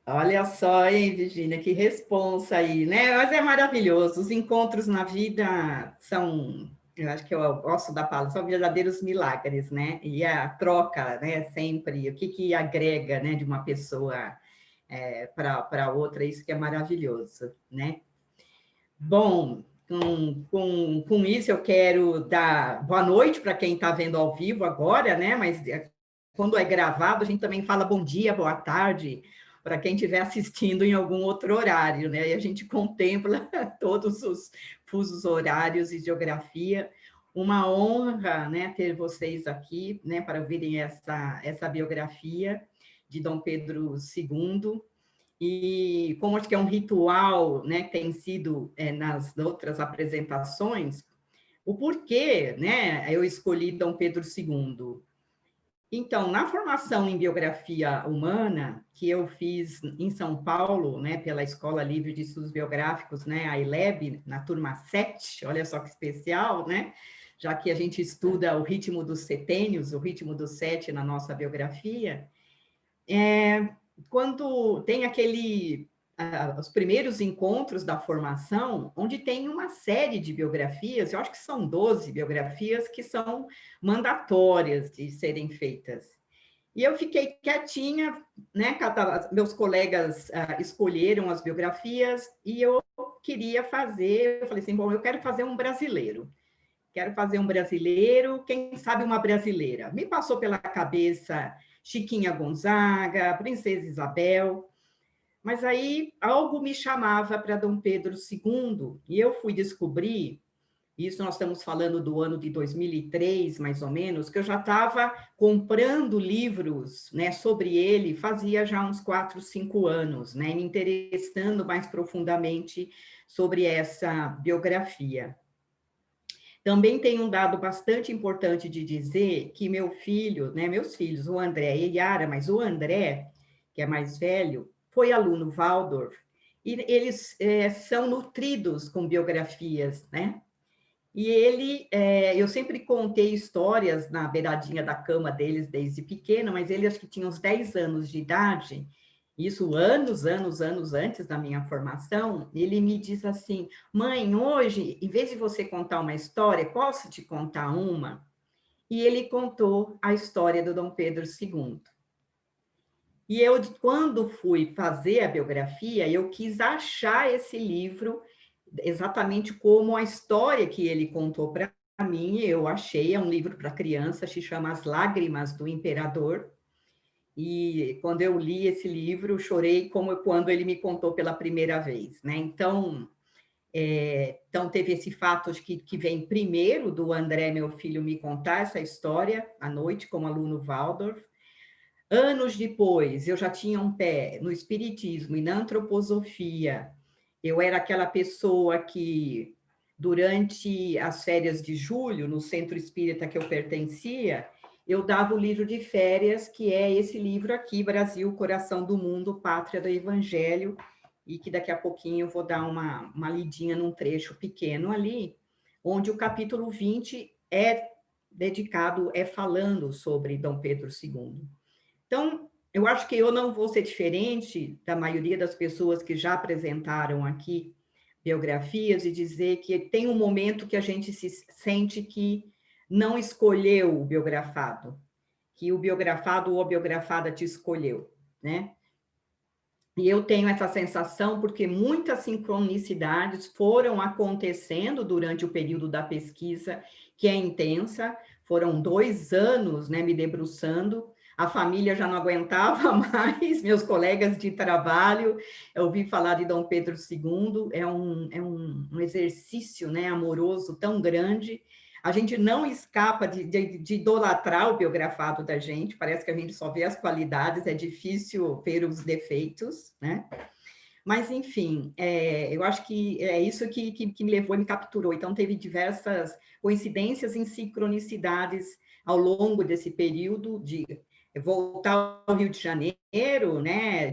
Olha só, hein, Virgínia, que responsa aí, né? Mas é maravilhoso. Os encontros na vida são, eu acho que eu gosto da palavra, são verdadeiros milagres, né? E a troca, né, sempre, o que que agrega, né, de uma pessoa para outra, isso que é maravilhoso, né? Bom, com isso eu quero dar boa noite para quem está vendo ao vivo agora, né? Mas quando é gravado, a gente também fala bom dia, boa tarde, para quem estiver assistindo em algum outro horário, né? E a gente contempla todos os fusos horários e geografia. Uma honra, né, ter vocês aqui, né, para ouvirem essa biografia de Dom Pedro II. E como acho que é um ritual, né, que tem sido nas outras apresentações, o porquê, né, eu escolhi Dom Pedro II. Então, na formação em biografia humana, que eu fiz em São Paulo, né, pela Escola Livre de Estudos Biográficos, né, a ILEB, na turma 7, olha só que especial, né, já que a gente estuda o ritmo dos setênios, o ritmo do 7 na nossa biografia, quando tem os primeiros encontros da formação, onde tem uma série de biografias, eu acho que são 12 biografias que são mandatórias de serem feitas. E eu fiquei quietinha, né? Meus colegas escolheram as biografias e eu queria fazer, eu falei assim, bom, eu quero fazer um brasileiro. Quero fazer um brasileiro, quem sabe uma brasileira. Me passou pela cabeça Chiquinha Gonzaga, Princesa Isabel, mas aí algo me chamava para Dom Pedro II, e eu fui descobrir, isso nós estamos falando do ano de 2003, mais ou menos, que eu já estava comprando livros, né, sobre ele, fazia já uns 4, 5 anos, né, me interessando mais profundamente sobre essa biografia. Também tem um dado bastante importante de dizer que meu filho, né, meus filhos, o André e a Yara, mas o André, que é mais velho, foi aluno Waldorf, e eles são nutridos com biografias, né? E eu sempre contei histórias na beiradinha da cama deles desde pequeno, mas ele acho que tinha uns 10 anos de idade, isso anos antes da minha formação, ele me diz assim, mãe, hoje, em vez de você contar uma história, posso te contar uma? E ele contou a história do Dom Pedro II. E eu, quando fui fazer a biografia, eu quis achar esse livro exatamente como a história que ele contou para mim, eu achei, é um livro para criança, se chama As Lágrimas do Imperador, e quando eu li esse livro, chorei como quando ele me contou pela primeira vez, né? Então teve esse fato que vem primeiro do André, meu filho, me contar essa história à noite como aluno Waldorf. Anos depois, eu já tinha um pé no espiritismo e na antroposofia. Eu era aquela pessoa que, durante as férias de julho, no centro espírita que eu pertencia, eu dava o livro de férias, que é esse livro aqui, Brasil, Coração do Mundo, Pátria do Evangelho, e que daqui a pouquinho eu vou dar uma lidinha num trecho pequeno ali, onde o capítulo 20 é dedicado, falando sobre Dom Pedro II. Então, eu acho que eu não vou ser diferente da maioria das pessoas que já apresentaram aqui biografias e dizer que tem um momento que a gente se sente que não escolheu o biografado, que o biografado ou a biografada te escolheu, né? E eu tenho essa sensação porque muitas sincronicidades foram acontecendo durante o período da pesquisa, que é intensa, foram 2 anos, né, me debruçando, a família já não aguentava mais, meus colegas de trabalho, eu ouvi falar de Dom Pedro II, é um exercício, né, amoroso tão grande, a gente não escapa de idolatrar o biografado da gente, parece que a gente só vê as qualidades, é difícil ver os defeitos, né? Mas, enfim, eu acho que é isso que me levou e me capturou. Então, teve diversas coincidências e sincronicidades ao longo desse período de voltar ao Rio de Janeiro, né,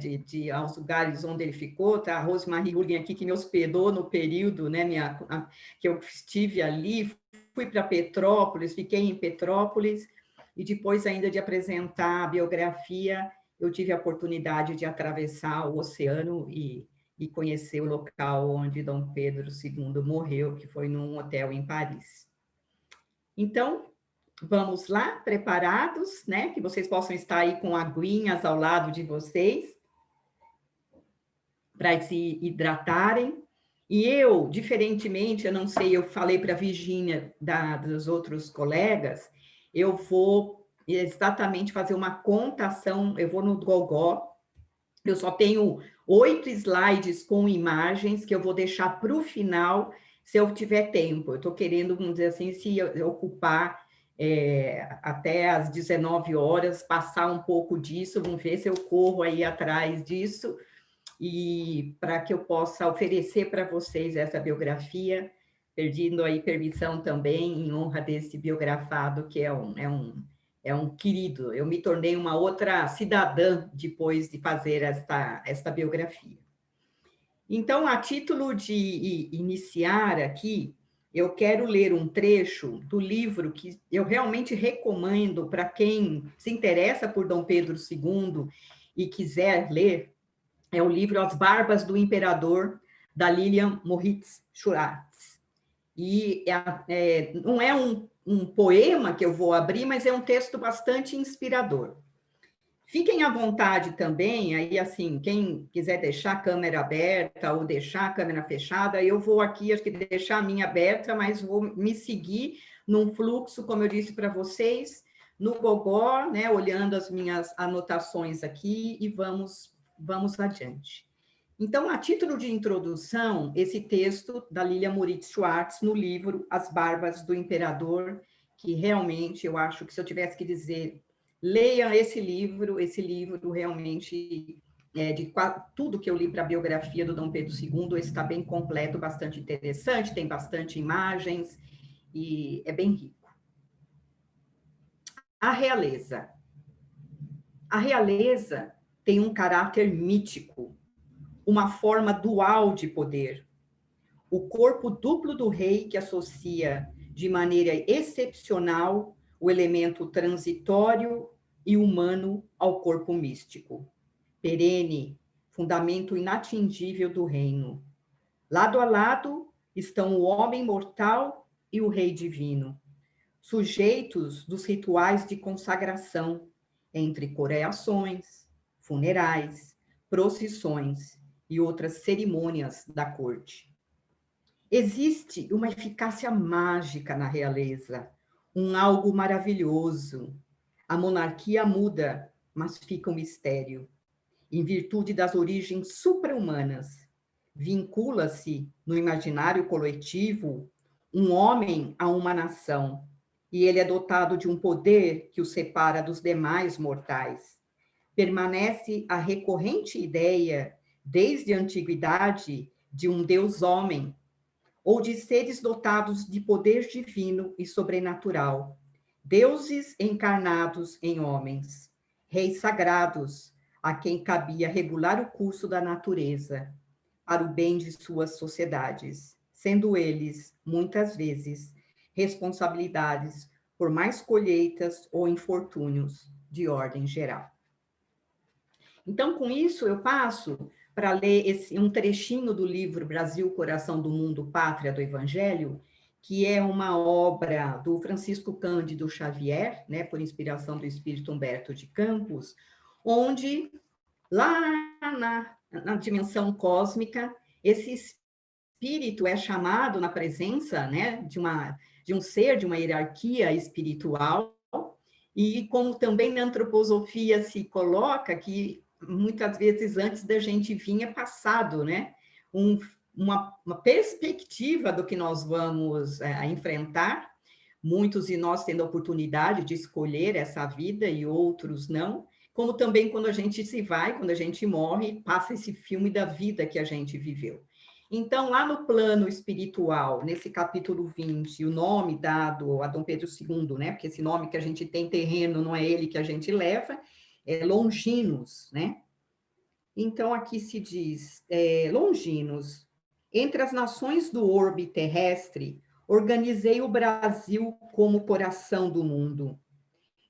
aos lugares onde ele ficou, tá? A Rosemary Hurgen aqui, que me hospedou no período, né, que eu estive ali, fui para Petrópolis, fiquei em Petrópolis, e depois ainda de apresentar a biografia, eu tive a oportunidade de atravessar o oceano e conhecer o local onde Dom Pedro II morreu, que foi num hotel em Paris. Então, vamos lá, preparados, né? Que vocês possam estar aí com aguinhas ao lado de vocês, para se hidratarem. E eu, diferentemente, eu não sei, eu falei para a Virgínia, dos outros colegas, eu vou exatamente fazer uma contação, eu vou no Gogó, eu só tenho 8 slides com imagens que eu vou deixar para o final, se eu tiver tempo. Eu estou querendo, vamos dizer assim, se eu ocupar até às 19 horas, passar um pouco disso, vamos ver se eu corro aí atrás disso, e para que eu possa oferecer para vocês essa biografia, pedindo aí permissão também em honra desse biografado, que é um querido. Eu me tornei uma outra cidadã depois de fazer esta biografia. Então, a título de iniciar aqui, eu quero ler um trecho do livro que eu realmente recomendo para quem se interessa por Dom Pedro II e quiser ler. É o livro As Barbas do Imperador, da Lilian Moritz Schwartz. E não é um poema que eu vou abrir, mas é um texto bastante inspirador. Fiquem à vontade também, aí assim, quem quiser deixar a câmera aberta ou deixar a câmera fechada, eu vou aqui, acho que deixar a minha aberta, mas vou me seguir num fluxo, como eu disse para vocês, no Gogó, né, olhando as minhas anotações aqui e vamos adiante. Então, a título de introdução, esse texto da Lilian Moritz Schwartz, no livro As Barbas do Imperador, que realmente eu acho que se eu tivesse que dizer, leiam esse livro realmente, de tudo que eu li para a biografia do Dom Pedro II, esse está bem completo, bastante interessante, tem bastante imagens e é bem rico. A realeza. A realeza tem um caráter mítico, uma forma dual de poder. O corpo duplo do rei que associa de maneira excepcional o elemento transitório e humano ao corpo místico. Perene, fundamento inatingível do reino. Lado a lado estão o homem mortal e o rei divino, sujeitos dos rituais de consagração, entre coreações, funerais, procissões e outras cerimônias da corte. Existe uma eficácia mágica na realeza, um algo maravilhoso. A monarquia muda, mas fica um mistério. Em virtude das origens supra-humanas, vincula-se no imaginário coletivo um homem a uma nação, e ele é dotado de um poder que o separa dos demais mortais. Permanece a recorrente ideia, desde a antiguidade, de um Deus-homem, ou de seres dotados de poder divino e sobrenatural, deuses encarnados em homens, reis sagrados, a quem cabia regular o curso da natureza, para o bem de suas sociedades, sendo eles, muitas vezes, responsabilidades por mais colheitas ou infortúnios de ordem geral. Então, com isso, eu passo para ler um trechinho do livro Brasil, Coração do Mundo, Pátria do Evangelho, que é uma obra do Francisco Cândido Xavier, né, por inspiração do espírito Humberto de Campos, onde, lá na dimensão cósmica, esse espírito é chamado na presença, né, de um ser, de uma hierarquia espiritual, e como também na antroposofia se coloca que muitas vezes antes da gente vir é passado, né, uma perspectiva do que nós vamos enfrentar, muitos de nós tendo a oportunidade de escolher essa vida e outros não, como também quando a gente se vai, quando a gente morre, passa esse filme da vida que a gente viveu. Então, lá no plano espiritual, nesse capítulo 20, o nome dado a Dom Pedro II, né? Porque esse nome que a gente tem terreno não é ele que a gente leva, é Longinos, né? Então, aqui se diz, Longinos, entre as nações do orbe terrestre, organizei o Brasil como coração do mundo.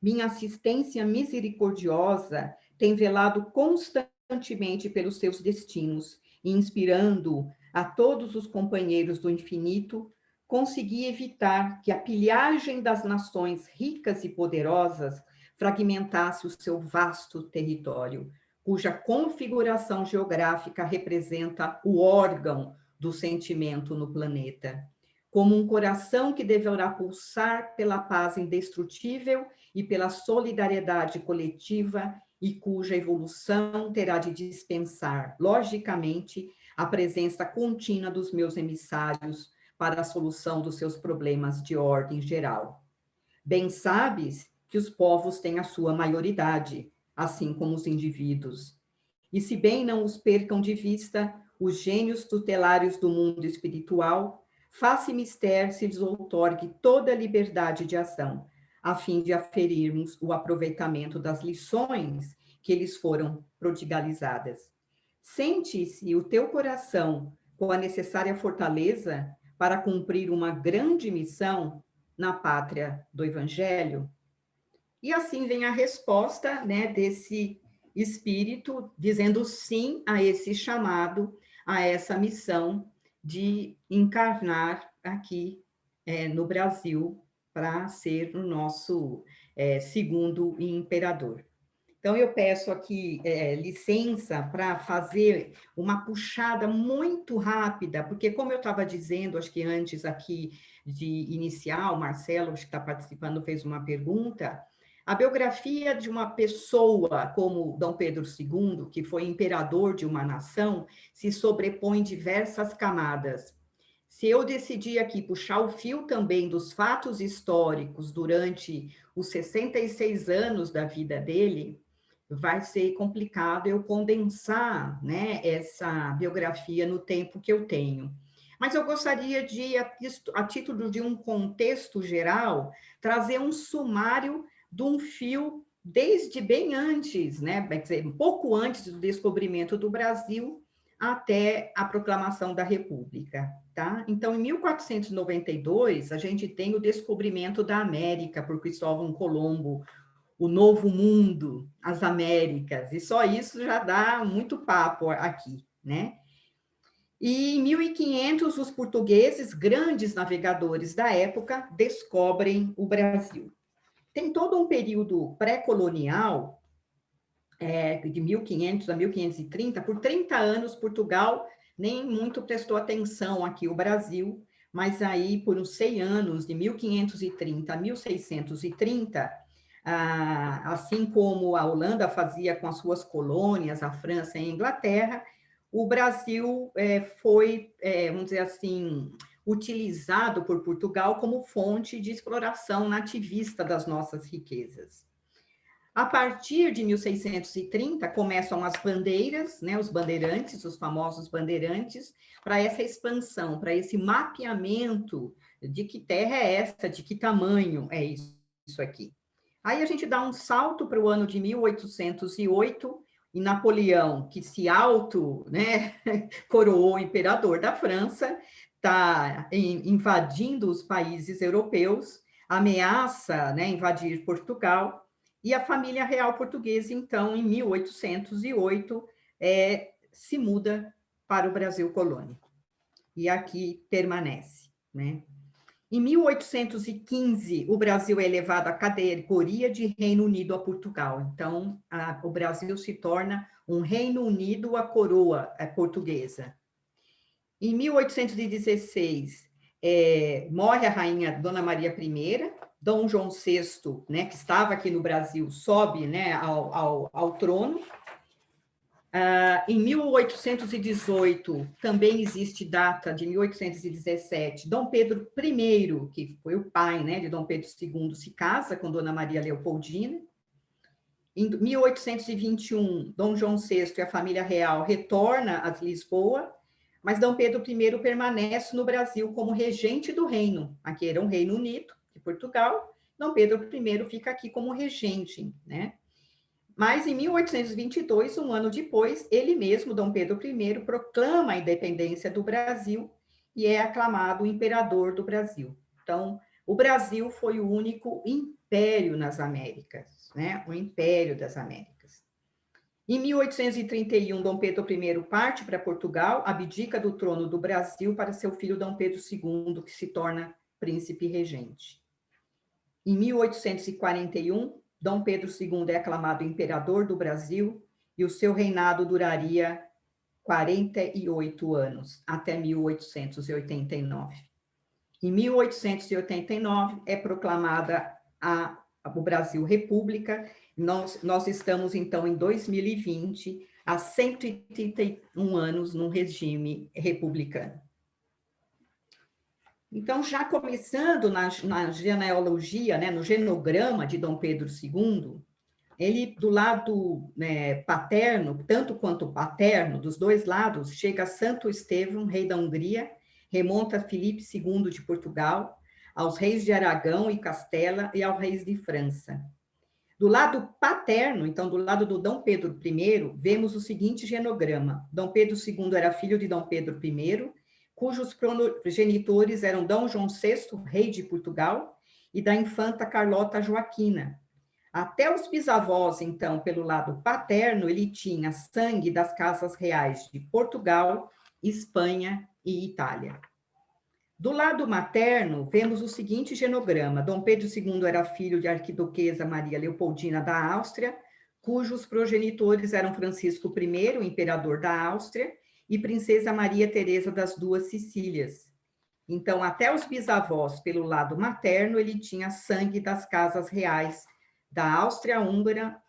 Minha assistência misericordiosa tem velado constantemente pelos seus destinos e inspirando a todos os companheiros do infinito, consegui evitar que a pilhagem das nações ricas e poderosas fragmentasse o seu vasto território, cuja configuração geográfica representa o órgão do sentimento no planeta, como um coração que deverá pulsar pela paz indestrutível e pela solidariedade coletiva e cuja evolução terá de dispensar, logicamente, a presença contínua dos meus emissários para a solução dos seus problemas de ordem geral. Bem sabes que os povos têm a sua maioridade, assim como os indivíduos. E se bem não os percam de vista, os gênios tutelários do mundo espiritual, faça mister se lhes outorgue toda a liberdade de ação, a fim de aferirmos o aproveitamento das lições que lhes foram prodigalizadas. Sente-se o teu coração com a necessária fortaleza para cumprir uma grande missão na pátria do Evangelho? E assim vem a resposta, né, desse espírito, dizendo sim a esse chamado, a essa missão de encarnar aqui no Brasil para ser o nosso segundo imperador. Então, eu peço aqui licença para fazer uma puxada muito rápida, porque, como eu estava dizendo, acho que antes aqui de iniciar, o Marcelo, que está participando, fez uma pergunta. A biografia de uma pessoa como Dom Pedro II, que foi imperador de uma nação, se sobrepõe diversas camadas. Se eu decidir aqui puxar o fio também dos fatos históricos durante os 66 anos da vida dele, vai ser complicado eu condensar, né, essa biografia no tempo que eu tenho. Mas eu gostaria de, a título de um contexto geral, trazer um sumário de um fio desde bem antes, né, quer dizer, um pouco antes do descobrimento do Brasil até a proclamação da República, tá? Então, em 1492, a gente tem o descobrimento da América por Cristóvão Colombo, o Novo Mundo, as Américas, e só isso já dá muito papo aqui, né? E em 1500, os portugueses, grandes navegadores da época, descobrem o Brasil. Tem todo um período pré-colonial, de 1500 a 1530, por 30 anos, Portugal nem muito prestou atenção aqui, o Brasil, mas aí, por uns 100 anos, de 1530 a 1630, assim como a Holanda fazia com as suas colônias, a França e a Inglaterra, o Brasil foi, vamos dizer assim, utilizado por Portugal como fonte de exploração nativista das nossas riquezas. A partir de 1630, começam as bandeiras, né, os bandeirantes, os famosos bandeirantes, para essa expansão, para esse mapeamento de que terra é essa, de que tamanho é isso aqui. Aí a gente dá um salto para o ano de 1808, e Napoleão, que se né, coroou imperador da França, está invadindo os países europeus, ameaça, né, invadir Portugal, e a família real portuguesa, então, em 1808, se muda para o Brasil colônia. E aqui permanece, né? Em 1815, o Brasil é elevado à categoria de Reino Unido a Portugal. Então, o Brasil se torna um Reino Unido à coroa portuguesa. Em 1816, morre a rainha Dona Maria I, Dom João VI, né, que estava aqui no Brasil, sobe, né, ao trono. Em 1818, também existe data de 1817, Dom Pedro I, que foi o pai, né, de Dom Pedro II, se casa com Dona Maria Leopoldina. Em 1821, Dom João VI e a família real retorna a Lisboa, mas Dom Pedro I permanece no Brasil como regente do reino. Aqui era um Reino Unido, de Portugal. Dom Pedro I fica aqui como regente, né? Mas em 1822, um ano depois, ele mesmo, Dom Pedro I, proclama a independência do Brasil e é aclamado o imperador do Brasil. Então, o Brasil foi o único império nas Américas, né? O império das Américas. Em 1831, Dom Pedro I parte para Portugal, abdica do trono do Brasil para seu filho Dom Pedro II, que se torna príncipe regente. Em 1841, Dom Pedro II é aclamado imperador do Brasil e o seu reinado duraria 48 anos, até 1889. Em 1889, é proclamada o Brasil República. Nós estamos, então, em 2020, há 131 anos num regime republicano. Então, já começando na genealogia, né, no genograma de Dom Pedro II, ele, do lado, né, paterno, tanto quanto paterno, dos dois lados, chega a Santo Estevão, rei da Hungria, remonta a Filipe II de Portugal, aos reis de Aragão e Castela e aos reis de França. Do lado paterno, então, do lado do Dom Pedro I, vemos o seguinte genograma. Dom Pedro II era filho de Dom Pedro I, cujos progenitores eram Dom João VI, rei de Portugal, e da infanta Carlota Joaquina. Até os bisavós, então, pelo lado paterno, ele tinha sangue das casas reais de Portugal, Espanha e Itália. Do lado materno, vemos o seguinte genograma. Dom Pedro II era filho de arquiduquesa Maria Leopoldina da Áustria, cujos progenitores eram Francisco I, o imperador da Áustria, e Princesa Maria Teresa das Duas Sicílias. Então, até os bisavós, pelo lado materno, ele tinha sangue das casas reais da Áustria, Hungria,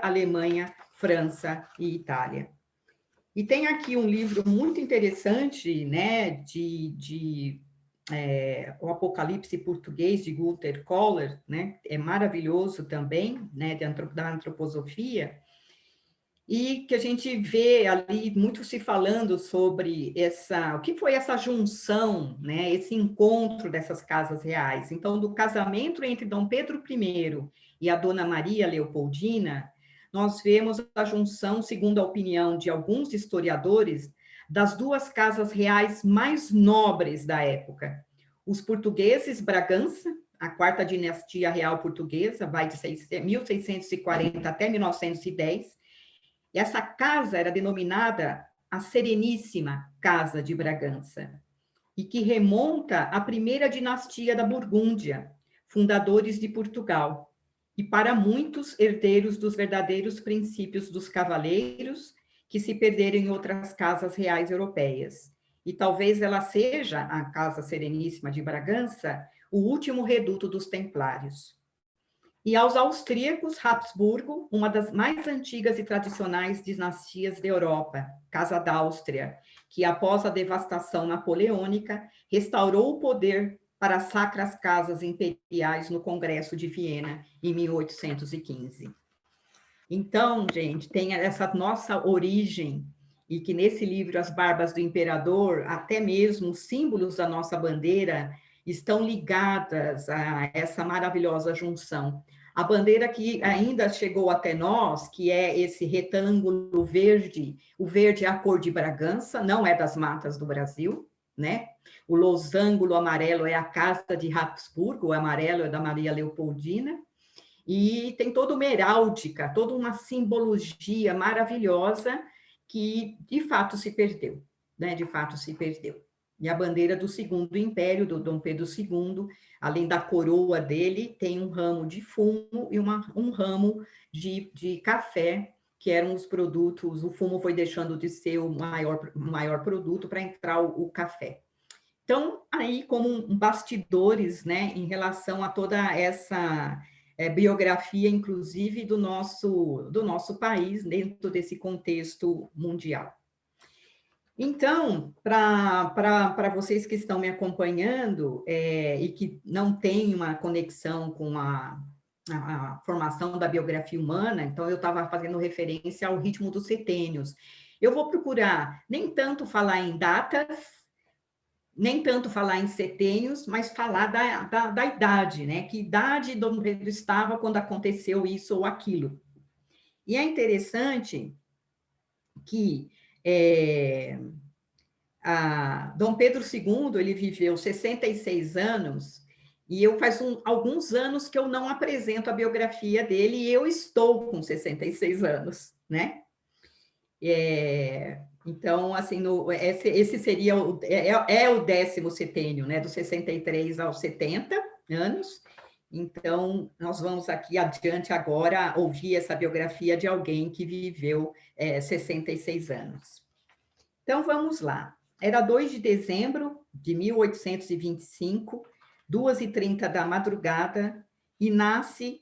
Alemanha, França e Itália. E tem aqui um livro muito interessante, né, o Apocalipse Português, de Gunther Kohler, né, é maravilhoso também, né, da antroposofia, e que a gente vê ali muito se falando sobre o que foi essa junção, né, esse encontro dessas casas reais. Então, do casamento entre Dom Pedro I e a Dona Maria Leopoldina, nós vemos a junção, segundo a opinião de alguns historiadores, das duas casas reais mais nobres da época. Os portugueses Bragança, a quarta dinastia real portuguesa, vai de 1640 até 1910, e essa casa era denominada a Sereníssima Casa de Bragança, e que remonta à primeira dinastia da Burgúndia, fundadores de Portugal, e para muitos herdeiros dos verdadeiros princípios dos cavaleiros, que se perderam em outras casas reais europeias. E talvez ela seja, a Casa Sereníssima de Bragança, o último reduto dos templários. E aos austríacos, Habsburgo, uma das mais antigas e tradicionais dinastias da Europa, Casa d'Áustria, que após a devastação napoleônica, restaurou o poder para as sacras casas imperiais no Congresso de Viena, em 1815. Então, gente, tem essa nossa origem, e que nesse livro, As Barbas do Imperador, até mesmo os símbolos da nossa bandeira estão ligadas a essa maravilhosa junção. A bandeira que ainda chegou até nós, que é esse retângulo verde, o verde é a cor de Bragança, não é das matas do Brasil, né? O losango amarelo é a Casa de Habsburgo, o amarelo é da Maria Leopoldina, e tem toda uma heráldica, toda uma simbologia maravilhosa que, de fato, se perdeu, né? De fato, se perdeu. E a bandeira do Segundo Império, do Dom Pedro II, além da coroa dele, tem um ramo de fumo e um ramo de café, que eram os produtos, o fumo foi deixando de ser o maior produto para entrar o café. Então, aí, como bastidores, né, em relação a toda essa biografia, inclusive, do nosso país, dentro desse contexto mundial. Então, para vocês que estão me acompanhando e que não têm uma conexão com a formação da biografia humana, então eu estava fazendo referência ao ritmo dos setênios. Eu vou procurar nem tanto falar em datas, nem tanto falar em setênios, mas falar da idade, né? Que idade Dom Pedro estava quando aconteceu isso ou aquilo. E é interessante que Dom Pedro II, ele viveu 66 anos, E eu faz alguns anos que eu não apresento a biografia dele, e eu estou com 66 anos, né? Então, assim, esse seria o 10º setênio, né? Dos 63 aos 70 anos. Então, nós vamos aqui adiante agora ouvir essa biografia de alguém que viveu 66 anos. Então, vamos lá. Era 2 de dezembro de 1825, 2h30 da madrugada, e nasce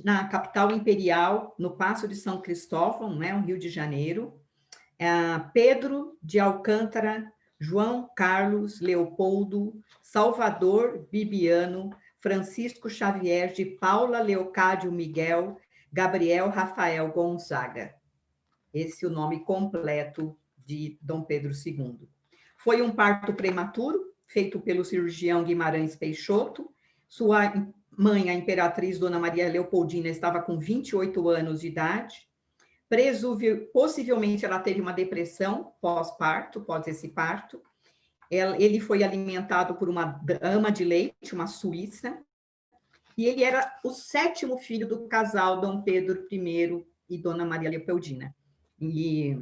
na capital imperial, no Paço de São Cristóvão, né, no Rio de Janeiro, Pedro de Alcântara, João Carlos Leopoldo, Salvador Bibiano, Francisco Xavier de Paula Leocádio Miguel, Gabriel Rafael Gonzaga. Esse é o nome completo de Dom Pedro II. Foi um parto prematuro, feito pelo cirurgião Guimarães Peixoto. Sua mãe, a imperatriz Dona Maria Leopoldina, estava com 28 anos de idade. Possivelmente ela teve uma depressão pós-parto, pós esse parto. Ele foi alimentado por uma ama de leite, uma suíça, e ele era o 7º filho do casal Dom Pedro I e Dona Maria Leopoldina. E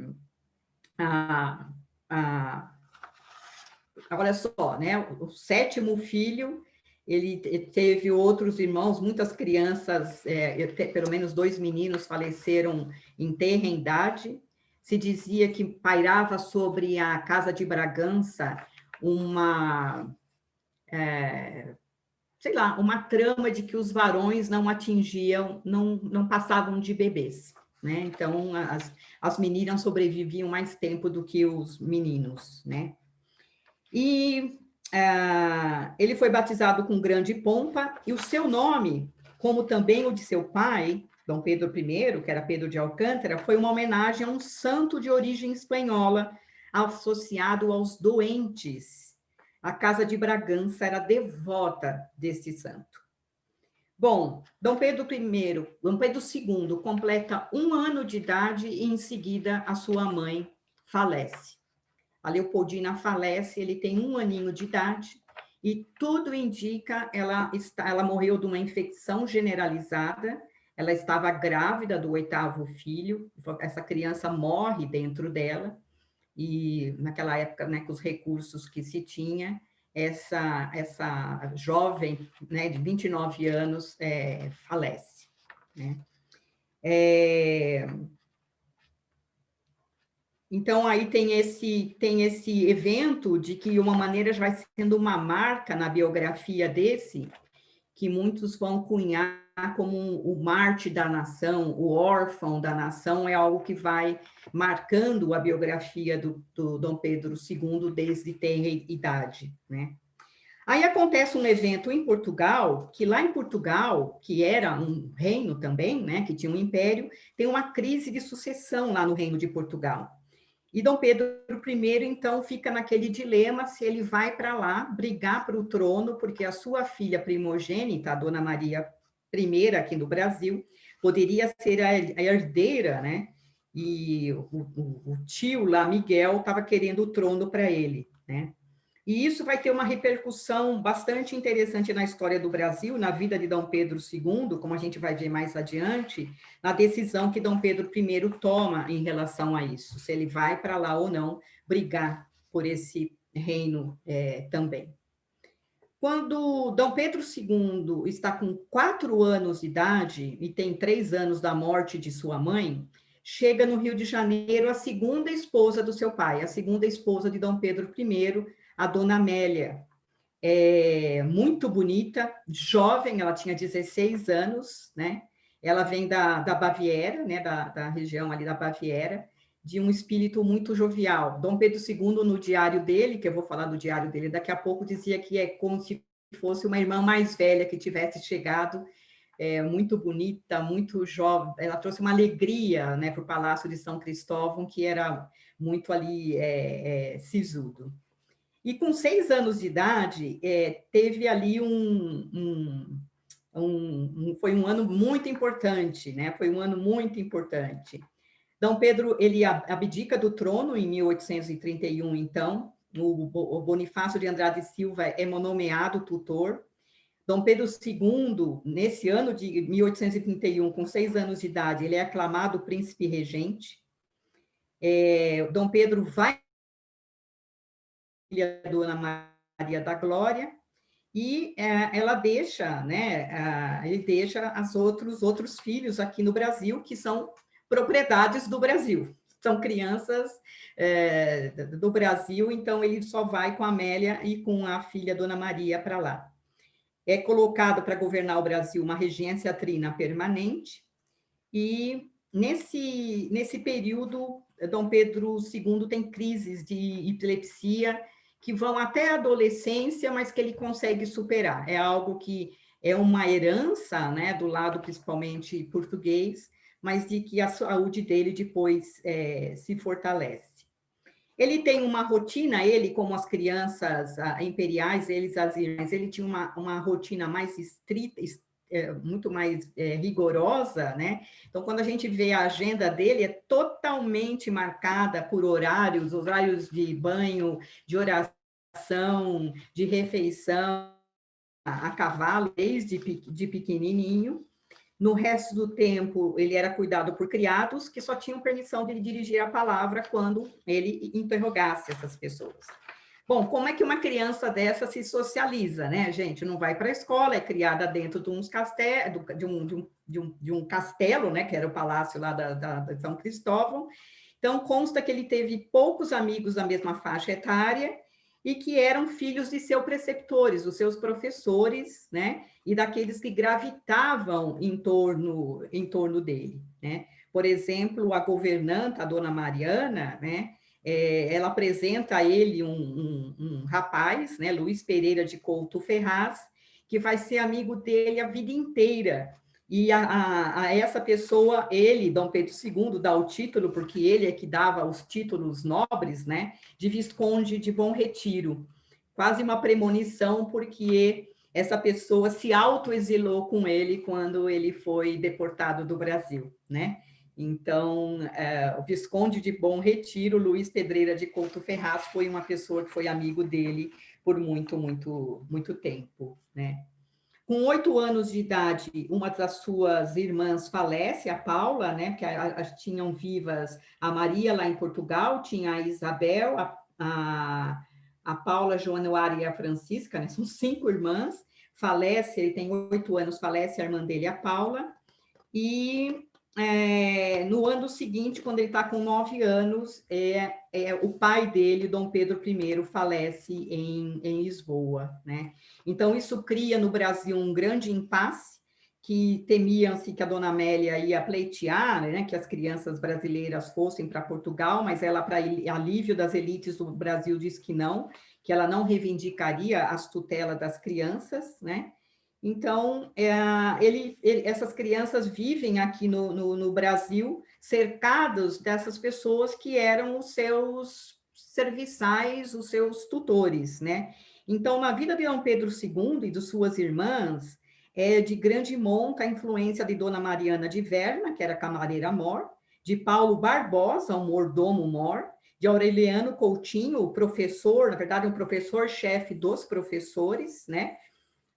olha só, né? O 7º filho, ele teve outros irmãos, muitas crianças, pelo menos 2 meninos faleceram em tenra idade. Se dizia que pairava sobre a Casa de Bragança uma trama de que os varões não atingiam, não passavam de bebês, né? Então, as meninas sobreviviam mais tempo do que os meninos, né? E ele foi batizado com grande pompa, e o seu nome, como também o de seu pai, Dom Pedro I, que era Pedro de Alcântara, foi uma homenagem a um santo de origem espanhola, associado aos doentes. A Casa de Bragança era devota deste santo. Bom, Dom Pedro II completa 1 ano de idade e, em seguida, a sua mãe falece. A Leopoldina falece, ele tem 1 aninho de idade, e tudo indica, ela morreu de uma infecção generalizada, ela estava grávida do 8º filho, essa criança morre dentro dela, e naquela época, né, com os recursos que se tinha, essa jovem, né, de 29 anos falece, né? Então, aí tem esse evento de que, de uma maneira, já vai sendo uma marca na biografia desse, que muitos vão cunhar como o mártir da nação, o órfão da nação, é algo que vai marcando a biografia do Dom Pedro II desde tenra idade, né? Aí acontece um evento em Portugal, que lá em Portugal, que era um reino também, né, que tinha um império, tem uma crise de sucessão lá no reino de Portugal. E Dom Pedro I, então, fica naquele dilema se ele vai para lá brigar para o trono, porque a sua filha primogênita, a Dona Maria I, aqui no Brasil, poderia ser a herdeira, né? E o tio lá, Miguel, estava querendo o trono para ele, né? E isso vai ter uma repercussão bastante interessante na história do Brasil, na vida de Dom Pedro II, como a gente vai ver mais adiante, na decisão que Dom Pedro I toma em relação a isso, se ele vai para lá ou não brigar por esse reino também. Quando Dom Pedro II está com 4 anos de idade e tem 3 anos da morte de sua mãe, chega no Rio de Janeiro a 2ª esposa do seu pai, a 2ª esposa de Dom Pedro I, a Dona Amélia. Muito bonita, jovem, ela tinha 16 anos, né? Ela vem da Baviera, né? Da região ali da Baviera, de um espírito muito jovial. Dom Pedro II, no diário dele, que eu vou falar do diário dele daqui a pouco, dizia que é como se fosse uma irmã mais velha que tivesse chegado, muito bonita, muito jovem. Ela trouxe uma alegria, né, para o Palácio de São Cristóvão, que era muito ali sisudo. E com 6 anos de idade, teve ali foi um ano muito importante, né? Foi um ano muito importante. Dom Pedro, ele abdica do trono em 1831, então, o Bonifácio de Andrade Silva é nomeado tutor. Dom Pedro II, nesse ano de 1831, com 6 anos de idade, ele é aclamado príncipe regente. Dom Pedro vai a Dona Maria da Glória, e ela deixa, né, ele deixa outros filhos aqui no Brasil, que são propriedades do Brasil, são crianças do Brasil, então ele só vai com a Amélia e com a filha Dona Maria para lá. É colocado para governar o Brasil uma regência trina permanente, e nesse período, Dom Pedro II tem crises de epilepsia que vão até a adolescência, mas que ele consegue superar. É algo que é uma herança, né, do lado principalmente português, mas de que a saúde dele depois se fortalece. Ele tem uma rotina, ele, como as crianças imperiais, eles, as irmãs, ele tinha uma rotina mais estrita, muito mais rigorosa, né? Então, quando a gente vê a agenda dele, é totalmente marcada por horários de banho, de oração, de refeição, a cavalo, desde de pequenininho. No resto do tempo, ele era cuidado por criados que só tinham permissão de dirigir a palavra quando ele interrogasse essas pessoas. Bom, como é que uma criança dessa se socializa, né, gente? Não vai para a escola, é criada dentro de um castelo, né, que era o palácio lá da São Cristóvão. Então, consta que ele teve poucos amigos da mesma faixa etária e que eram filhos de seus preceptores, os seus professores, né? E daqueles que gravitavam em torno dele, né? Por exemplo, a governanta, a dona Mariana, né? Ela apresenta a ele um rapaz, né? Luiz Pereira de Couto Ferraz, que vai ser amigo dele a vida inteira. E a essa pessoa, ele, Dom Pedro II, dá o título, porque ele é que dava os títulos nobres, né? De Visconde de Bom Retiro. Quase uma premonição, porque essa pessoa se autoexilou com ele quando ele foi deportado do Brasil, né? Então, o Visconde de Bom Retiro, Luiz Pedreira de Couto Ferraz, foi uma pessoa que foi amigo dele por muito, muito, muito tempo, né? Com 8 anos de idade, uma das suas irmãs falece, a Paula, né? Que tinham vivas a Maria lá em Portugal, tinha a Isabel, a Paula, a Joanuária e a Francisca, né? São 5 irmãs. Falece, ele tem 8 anos, falece a irmã dele, a Paula. E no ano seguinte, quando ele está com 9 anos, o pai dele, Dom Pedro I, falece em Lisboa, né? Então, isso cria no Brasil um grande impasse, que temiam-se que a dona Amélia ia pleitear, né, que as crianças brasileiras fossem para Portugal, mas ela, para alívio das elites do Brasil, disse que ela não reivindicaria as tutelas das crianças, né? Então, essas crianças vivem aqui no Brasil, cercados dessas pessoas que eram os seus serviçais, os seus tutores, né? Então, na vida de Dom Pedro II e de suas irmãs, é de grande monta a influência de Dona Mariana de Verna, que era camareira-mor, de Paulo Barbosa, um mordomo-mor, de Aureliano Coutinho, o professor, na verdade, um professor-chefe dos professores, né?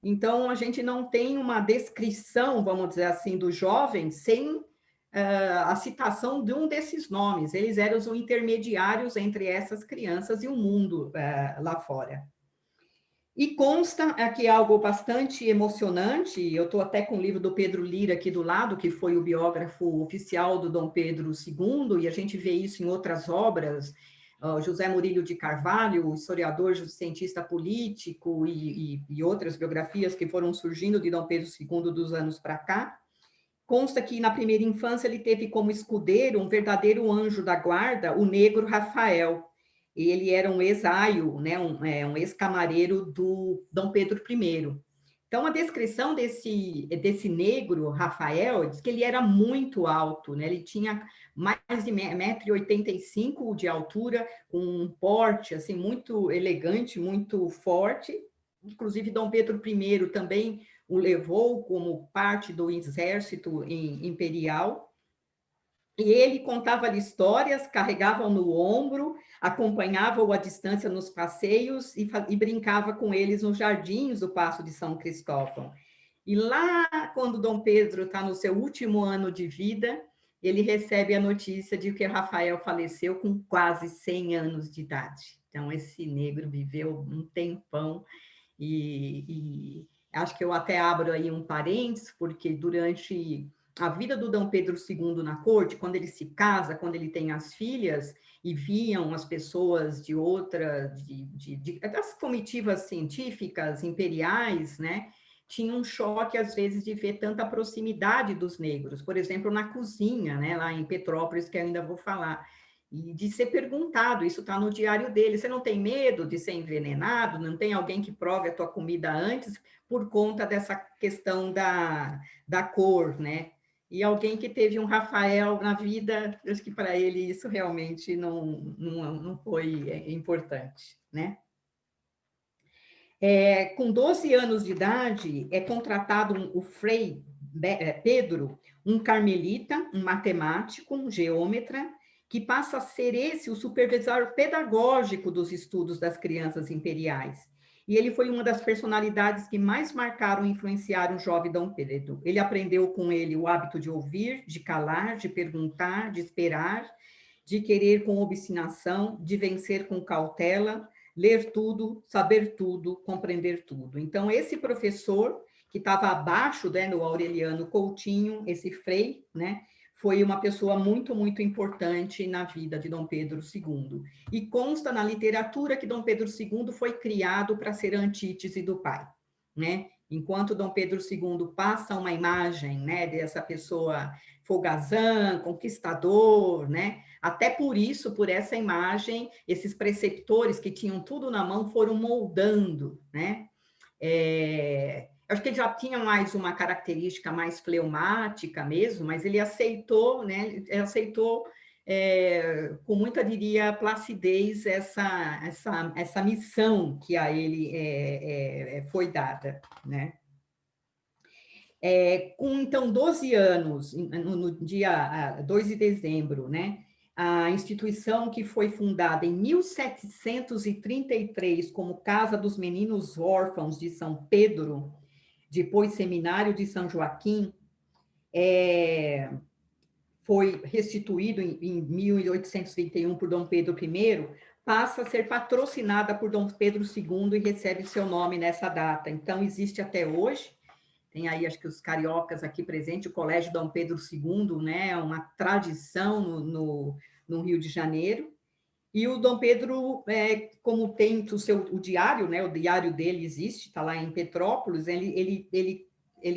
Então, a gente não tem uma descrição, vamos dizer assim, do jovem sem a citação de um desses nomes. Eles eram os intermediários entre essas crianças e o mundo lá fora. E consta aqui algo bastante emocionante, eu estou até com o livro do Pedro Lira aqui do lado, que foi o biógrafo oficial do Dom Pedro II, e a gente vê isso em outras obras, José Murilo de Carvalho, historiador, cientista político, e outras biografias que foram surgindo de Dom Pedro II dos anos para cá. Consta que na primeira infância ele teve como escudeiro um verdadeiro anjo da guarda, o negro Rafael. Ele era um ex-aio, né, um ex-camareiro do Dom Pedro I. Então, a descrição desse negro, Rafael, diz que ele era muito alto, né? Ele tinha mais de 1,85 m de altura, com um porte assim, muito elegante, muito forte. Inclusive, Dom Pedro I também o levou como parte do exército imperial. E ele contava-lhe histórias, carregava-o no ombro, acompanhava-o à distância nos passeios e brincava com eles nos jardins do Paço de São Cristóvão. E lá, quando Dom Pedro está no seu último ano de vida, ele recebe a notícia de que Rafael faleceu com quase 100 anos de idade. Então, esse negro viveu um tempão e acho que eu até abro aí um parênteses, porque durante a vida do Dom Pedro II na corte, quando ele se casa, quando ele tem as filhas, e viam as pessoas de das comitivas científicas imperiais, né? Tinha um choque, às vezes, de ver tanta proximidade dos negros, por exemplo, na cozinha, né? Lá em Petrópolis, que ainda vou falar, e de ser perguntado, isso está no diário dele, você não tem medo de ser envenenado? Não tem alguém que prove a tua comida antes por conta dessa questão da cor, né? E alguém que teve um Rafael na vida, acho que para ele isso realmente não foi importante, né? Com 12 anos de idade, é contratado o Frei Pedro, um carmelita, um matemático, um geômetra, que passa a ser esse o supervisor pedagógico dos estudos das crianças imperiais. E ele foi uma das personalidades que mais marcaram e influenciaram o jovem Dom Pedro. Ele aprendeu com ele o hábito de ouvir, de calar, de perguntar, de esperar, de querer com obstinação, de vencer com cautela, ler tudo, saber tudo, compreender tudo. Então, esse professor, que estava abaixo, né, do Aureliano Coutinho, esse Frei, né, foi uma pessoa muito, muito importante na vida de Dom Pedro II. E consta na literatura que Dom Pedro II foi criado para ser a antítese do pai, né? Enquanto Dom Pedro II passa uma imagem, né, dessa pessoa folgazã, conquistador, né? Até por isso, por essa imagem, esses preceptores que tinham tudo na mão foram moldando, né? Acho que ele já tinha mais uma característica mais fleumática mesmo, mas ele aceitou, né? Ele aceitou com muita, diria, placidez essa missão que a ele foi dada, né? Então, 12 anos, no dia 2 de dezembro, né? A instituição que foi fundada em 1733 como Casa dos Meninos Órfãos de São Pedro, depois Seminário de São Joaquim, foi restituído em 1821 por Dom Pedro I, passa a ser patrocinada por Dom Pedro II e recebe seu nome nessa data. Então, existe até hoje. Tem aí, acho que os cariocas aqui presentes, o Colégio Dom Pedro II, né? Uma tradição no Rio de Janeiro. E o Dom Pedro, como tem o diário, né? O diário dele existe, está lá em Petrópolis, ele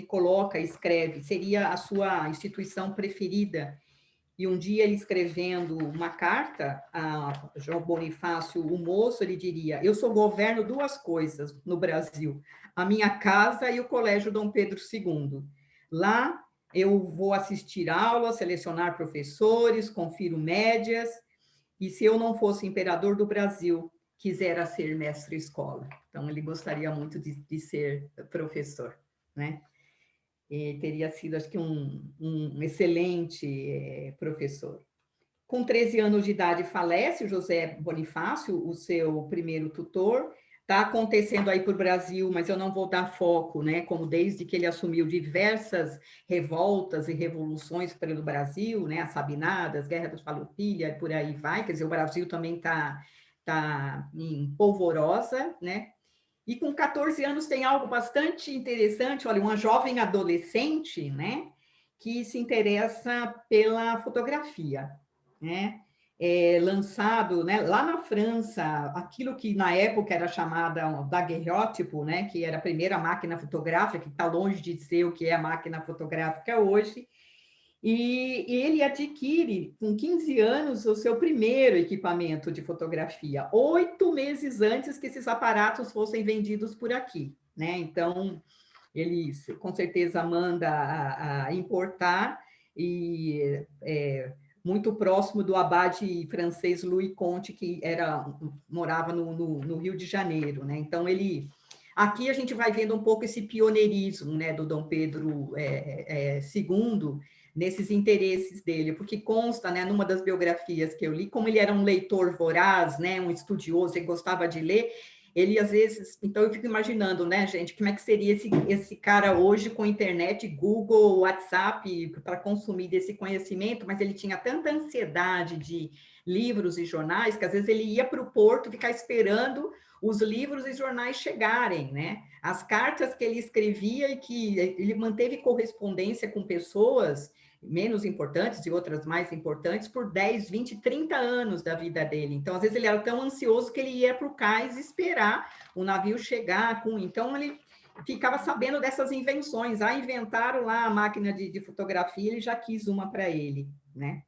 coloca, escreve, seria a sua instituição preferida. E um dia ele escrevendo uma carta a João Bonifácio, o moço, ele diria: eu sou governo duas coisas no Brasil, a minha casa e o Colégio Dom Pedro II. Lá eu vou assistir aulas, selecionar professores, confiro médias, e se eu não fosse imperador do Brasil, quisera ser mestre-escola. Então, ele gostaria muito de ser professor, né? E teria sido, acho que, um excelente professor. Com 13 anos de idade, falece o José Bonifácio, o seu primeiro tutor. Está acontecendo aí para o Brasil, mas eu não vou dar foco, né? Como desde que ele assumiu diversas revoltas e revoluções pelo Brasil, né? As Sabinadas, Guerra dos Farroupilha, por aí vai. Quer dizer, o Brasil também tá em polvorosa, né? E com 14 anos tem algo bastante interessante, olha, uma jovem adolescente, né, que se interessa pela fotografia, né, lançado, né, lá na França, aquilo que na época era chamada daguerreótipo, né, que era a primeira máquina fotográfica, que está longe de ser o que é a máquina fotográfica hoje, e ele adquire, com 15 anos, o seu primeiro equipamento de fotografia, 8 meses antes que esses aparatos fossem vendidos por aqui, né? Então, ele com certeza manda a importar e muito próximo do abade francês Louis Comte, que morava no Rio de Janeiro, né? Então, aqui a gente vai vendo um pouco esse pioneirismo, né, do Dom Pedro II, nesses interesses dele, porque consta, né, numa das biografias que eu li, como ele era um leitor voraz, né, um estudioso, ele gostava de ler, ele às vezes, então eu fico imaginando, né, gente, como é que seria esse cara hoje com internet, Google, WhatsApp, para consumir desse conhecimento, mas ele tinha tanta ansiedade de livros e jornais, que às vezes ele ia para o porto ficar esperando os livros e jornais chegarem, né? As cartas que ele escrevia e que ele manteve correspondência com pessoas menos importantes e outras mais importantes por 10, 20, 30 anos da vida dele. Então, às vezes, ele era tão ansioso que ele ia para o cais esperar o navio chegar. Então, ele ficava sabendo dessas invenções. Ah, inventaram lá a máquina de fotografia, ele já quis uma para ele, né?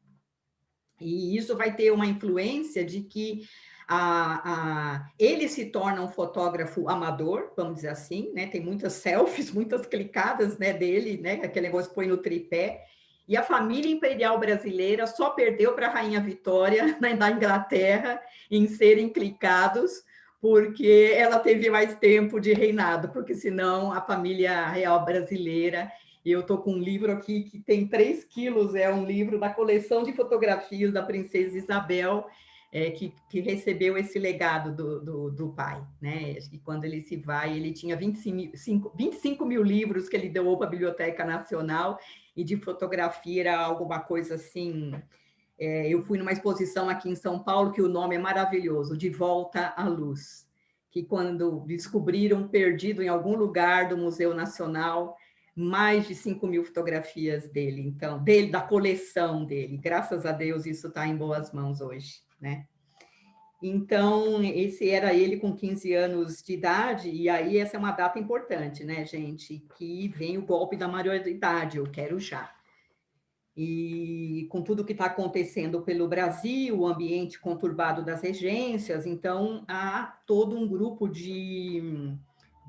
E isso vai ter uma influência de que ele se torna um fotógrafo amador, vamos dizer assim, né? Tem muitas selfies, muitas clicadas, né, dele, né? Aquele negócio que põe no tripé. E a família imperial brasileira só perdeu para a Rainha Vitória, da Inglaterra, em serem clicados, porque ela teve mais tempo de reinado, porque senão a família real brasileira. Eu estou com um livro aqui que tem 3 quilos, é um livro da coleção de fotografias da princesa Isabel, que recebeu esse legado do pai, né? E quando ele se vai, ele tinha 25 mil livros que ele doou para a Biblioteca Nacional, e de fotografia era alguma coisa assim. Eu fui numa exposição aqui em São Paulo, que o nome é maravilhoso, De Volta à Luz, que quando descobriram perdido em algum lugar do Museu Nacional, mais de 5 mil fotografias dele, então, da coleção dele. Graças a Deus, isso está em boas mãos hoje, né? Então, esse era ele com 15 anos de idade, e aí essa é uma data importante, né, gente? Que vem o golpe da maioridade, eu quero já. E com tudo que está acontecendo pelo Brasil, o ambiente conturbado das regências, então há todo um grupo de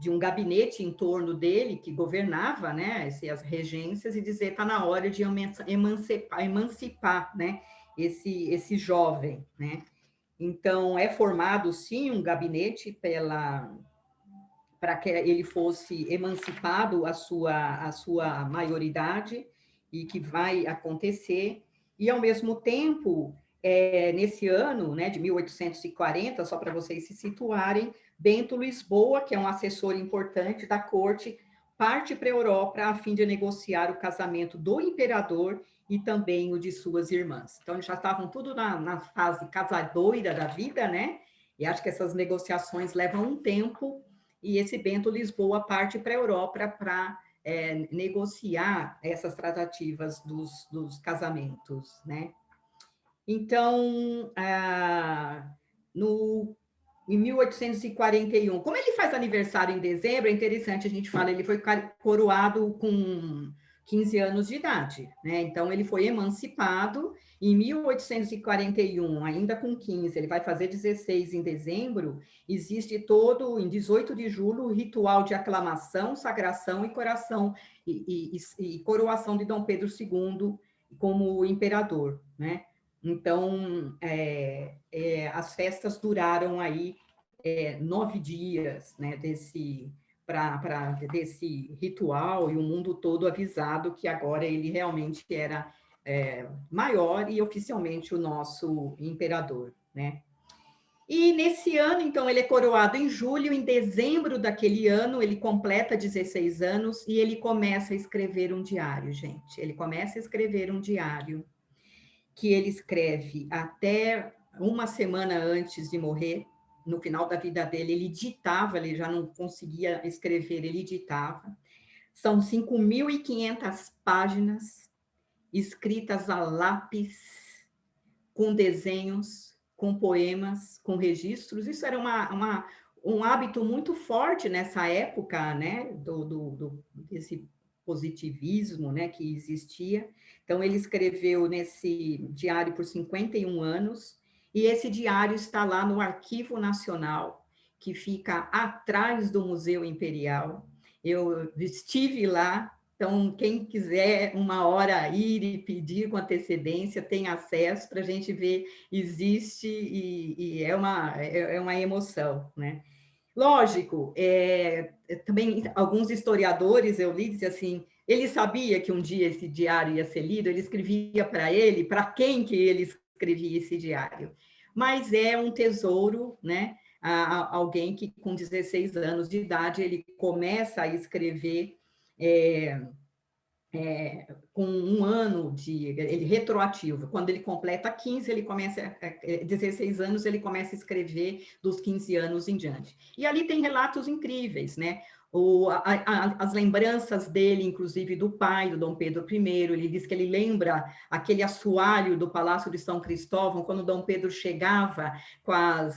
um gabinete em torno dele que governava, né, as regências, e dizer está na hora de emancipar, né, esse jovem, né. Então é formado sim um gabinete para que ele fosse emancipado a sua maioridade, e que vai acontecer. E ao mesmo tempo, nesse ano, né, de 1840, só para vocês se situarem, Bento Lisboa, que é um assessor importante da corte, parte para a Europa a fim de negociar o casamento do imperador e também o de suas irmãs. Então, eles já estavam tudo na fase casadoira da vida, né? E acho que essas negociações levam um tempo, e esse Bento Lisboa parte para a Europa para negociar essas tratativas dos casamentos, né? Então, em 1841, como ele faz aniversário em dezembro, é interessante, a gente fala, ele foi coroado com 15 anos de idade, né? Então, ele foi emancipado em 1841, ainda com 15, ele vai fazer 16 em dezembro. Existe todo, em 18 de julho, o ritual de aclamação, sagração e coroação de Dom Pedro II como imperador, né? Então, as festas duraram aí 9 dias, né, desse ritual, e o mundo todo avisado que agora ele realmente era maior e oficialmente o nosso imperador, né? E nesse ano, então, ele é coroado em julho. Em dezembro daquele ano, ele completa 16 anos e ele começa a escrever um diário, gente. Ele começa a escrever um diário que ele escreve até uma semana antes de morrer. No final da vida dele, ele ditava, ele já não conseguia escrever, ele ditava. São 5.500 páginas escritas a lápis, com desenhos, com poemas, com registros. Isso era um hábito muito forte nessa época, né, desse positivismo, né, que existia. Então, ele escreveu nesse diário por 51 anos, e esse diário está lá no Arquivo Nacional, que fica atrás do Museu Imperial. Eu estive lá, então, quem quiser uma hora ir e pedir com antecedência, tem acesso para a gente ver, existe, e é uma emoção, né? Lógico, também alguns historiadores, eu li, dizem assim, Ele sabia que um dia esse diário ia ser lido, ele escrevia para ele, para quem que ele escrevia esse diário. Mas é um tesouro, né? Alguém que com 16 anos de idade, ele começa a escrever com um ano ele retroativo. Quando ele completa 15, ele começa, 16 anos, ele começa a escrever dos 15 anos em diante. E ali tem relatos incríveis, né? As lembranças dele, inclusive do pai, do Dom Pedro I, ele diz que ele lembra aquele assoalho do Palácio de São Cristóvão, quando Dom Pedro chegava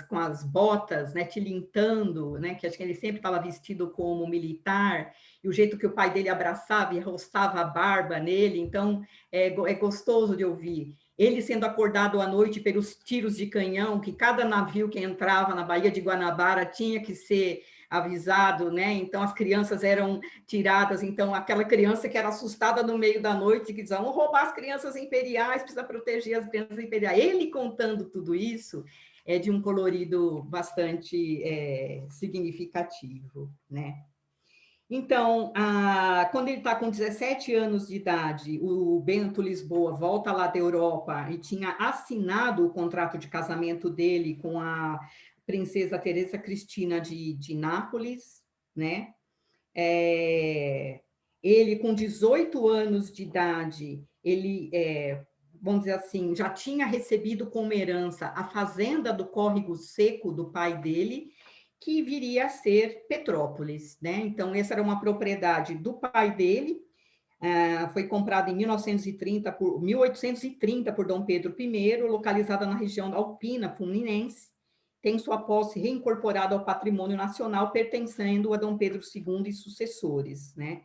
com as botas, né, tilintando, né, que acho que ele sempre estava vestido como militar, e o jeito que o pai dele abraçava e roçava a barba nele, então é gostoso de ouvir. Ele sendo acordado à noite pelos tiros de canhão, que cada navio que entrava na Baía de Guanabara tinha que ser avisado, né? Então as crianças eram tiradas, então aquela criança que era assustada no meio da noite, que dizia, vamos roubar as crianças imperiais, precisa proteger as crianças imperiais. Ele contando tudo isso é de um colorido bastante significativo, né? Então, quando ele está com 17 anos de idade, o Bento Lisboa volta lá da Europa e tinha assinado o contrato de casamento dele com a princesa Teresa Cristina de Nápoles, né? Ele, com 18 anos de idade, ele, vamos dizer assim, já tinha recebido como herança a fazenda do Córrego Seco do pai dele, que viria a ser Petrópolis, né? Então, essa era uma propriedade do pai dele, foi comprada em 1830 por Dom Pedro I, localizada na região alpina fluminense, tem sua posse reincorporada ao patrimônio nacional, pertencendo a Dom Pedro II e sucessores, né?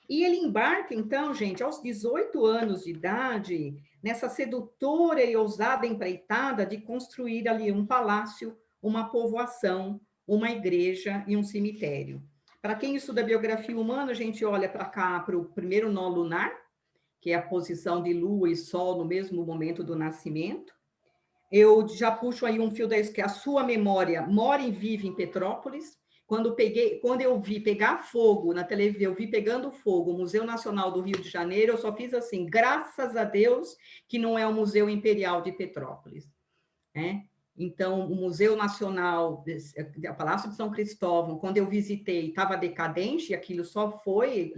E ele embarca, então, gente, aos 18 anos de idade, nessa sedutora e ousada empreitada de construir ali um palácio, uma povoação, uma igreja e um cemitério. Para quem estuda biografia humana, a gente olha para cá, para o primeiro nó lunar, que é a posição de Lua e Sol no mesmo momento do nascimento. Eu já puxo aí um fio da que a sua memória mora e vive em Petrópolis. Quando eu vi pegar fogo na televisão, eu vi pegando fogo o Museu Nacional do Rio de Janeiro, eu só fiz assim, graças a Deus que não é o Museu Imperial de Petrópolis, né? Então, o Museu Nacional, o Palácio de São Cristóvão, quando eu visitei, estava decadente, e aquilo só foi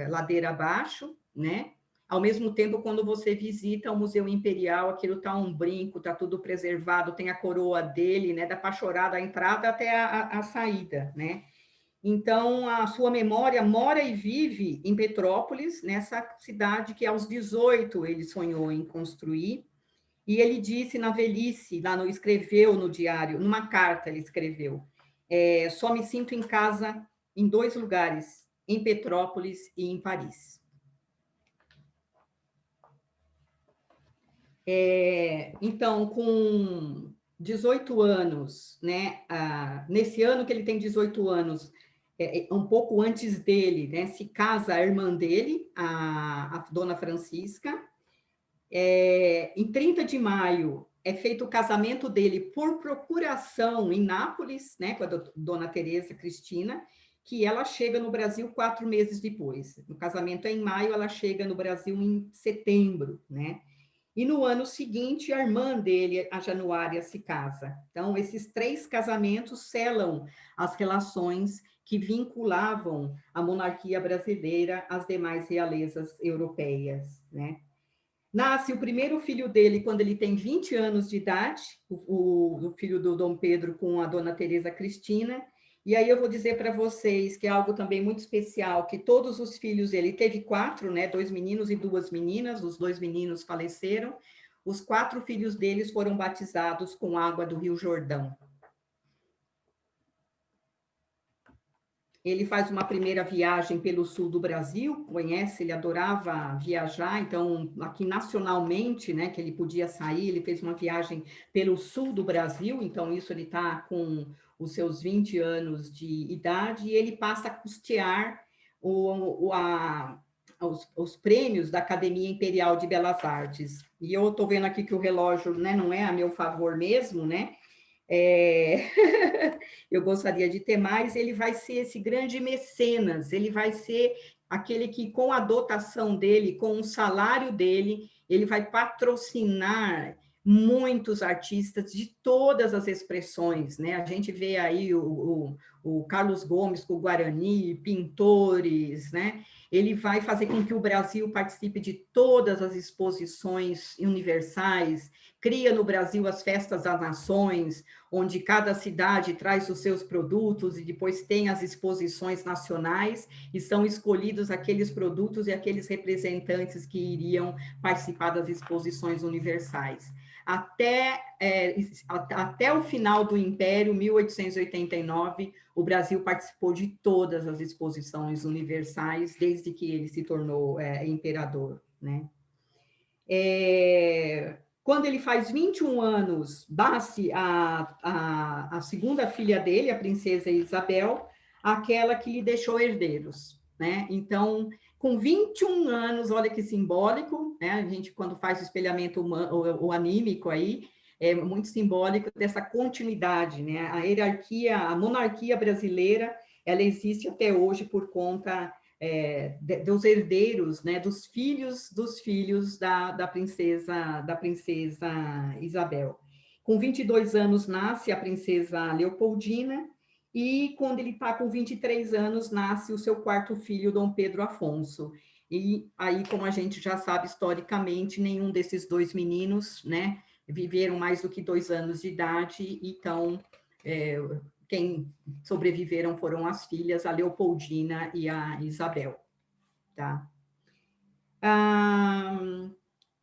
ladeira abaixo, né? Ao mesmo tempo, quando você visita o Museu Imperial, aquilo está um brinco, está tudo preservado, tem a coroa dele, né? Dá para chorar da entrada até a saída, né? Então, a sua memória mora e vive em Petrópolis, nessa cidade que aos 18 ele sonhou em construir, e ele disse na velhice, escreveu no diário, numa carta ele escreveu, só me sinto em casa em 2 lugares, em Petrópolis e em Paris. Então, com 18 anos, né, nesse ano que ele tem 18 anos, um pouco antes dele, né, se casa a irmã dele, a Dona Francisca. Em 30 de maio, é feito o casamento dele por procuração em Nápoles, né, com a Dona Teresa Cristina, que ela chega no Brasil 4 meses depois. O casamento é em maio, ela chega no Brasil em setembro, né? E no ano seguinte, a irmã dele, a Januária, se casa. Então, esses 3 casamentos selam as relações que vinculavam a monarquia brasileira às demais realezas europeias, né? Nasce o primeiro filho dele quando ele tem 20 anos de idade, o filho do Dom Pedro com a Dona Teresa Cristina. E aí eu vou dizer para vocês que é algo também muito especial, que todos os filhos dele, teve 4, né, 2 meninos e 2 meninas, os 2 meninos faleceram, os 4 filhos deles foram batizados com água do Rio Jordão. Ele faz uma primeira viagem pelo sul do Brasil, conhece, ele adorava viajar, então, aqui nacionalmente, né, que ele podia sair, ele fez uma viagem pelo sul do Brasil, então, isso ele está com os seus 20 anos de idade, e ele passa a custear os prêmios da Academia Imperial de Belas Artes. E eu estou vendo aqui que o relógio, né, não é a meu favor mesmo, né? Eu gostaria de ter mais, ele vai ser esse grande mecenas, ele vai ser aquele que, com a dotação dele, com o salário dele, ele vai patrocinar muitos artistas de todas as expressões, né? A gente vê aí o Carlos Gomes com o Guarani, pintores, né? Ele vai fazer com que o Brasil participe de todas as exposições universais, cria no Brasil as festas das nações, onde cada cidade traz os seus produtos e depois tem as exposições nacionais e são escolhidos aqueles produtos e aqueles representantes que iriam participar das exposições universais. Até o final do Império, 1889, o Brasil participou de todas as exposições universais, desde que ele se tornou imperador, né? Quando ele faz 21 anos, dá-se a segunda filha dele, a princesa Isabel, aquela que lhe deixou herdeiros, né? Então, com 21 anos, olha que simbólico, né? A gente, quando faz o espelhamento o anímico aí, é muito simbólico dessa continuidade, né? A hierarquia, a monarquia brasileira, ela existe até hoje por conta dos herdeiros, né, dos filhos da princesa Isabel. Com 22 anos nasce a princesa Leopoldina, e quando ele está com 23 anos, nasce o seu quarto filho, Dom Pedro Afonso. E aí, como a gente já sabe historicamente, nenhum desses dois meninos, né, viveram mais do que 2 anos de idade, então quem sobreviveram foram as filhas, a Leopoldina e a Isabel. Tá?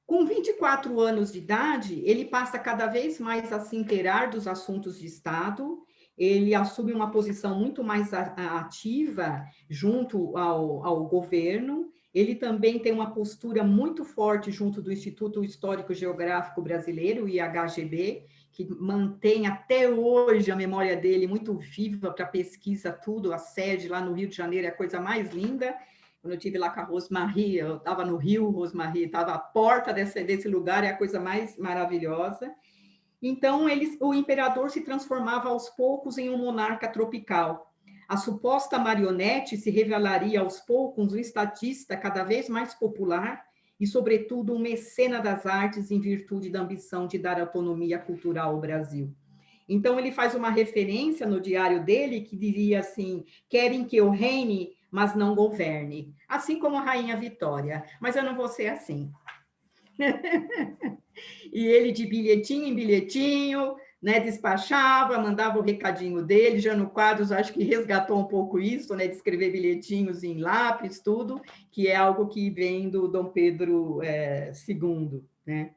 Com 24 anos de idade, ele passa cada vez mais a se inteirar dos assuntos de Estado, ele assume uma posição muito mais ativa junto ao governo, ele também tem uma postura muito forte junto do Instituto Histórico Geográfico Brasileiro, o IHGB, que mantém até hoje a memória dele muito viva para pesquisa, tudo, a sede lá no Rio de Janeiro é a coisa mais linda. Quando eu estive lá com a Rosmarie, eu estava no Rio, Rosmarie, estava à porta desse lugar, é a coisa mais maravilhosa. Então, o imperador se transformava aos poucos em um monarca tropical. A suposta marionete se revelaria aos poucos um estadista cada vez mais popular e, sobretudo, um mecena das artes em virtude da ambição de dar autonomia cultural ao Brasil. Então, ele faz uma referência no diário dele que diria assim: querem que eu reine, mas não governe. Assim como a Rainha Vitória. Mas eu não vou ser assim. E ele, de bilhetinho em bilhetinho, né, despachava, mandava o recadinho dele. Jânio Quadros, acho que resgatou um pouco isso, né, de escrever bilhetinhos em lápis, tudo, que é algo que vem do Dom Pedro II, né?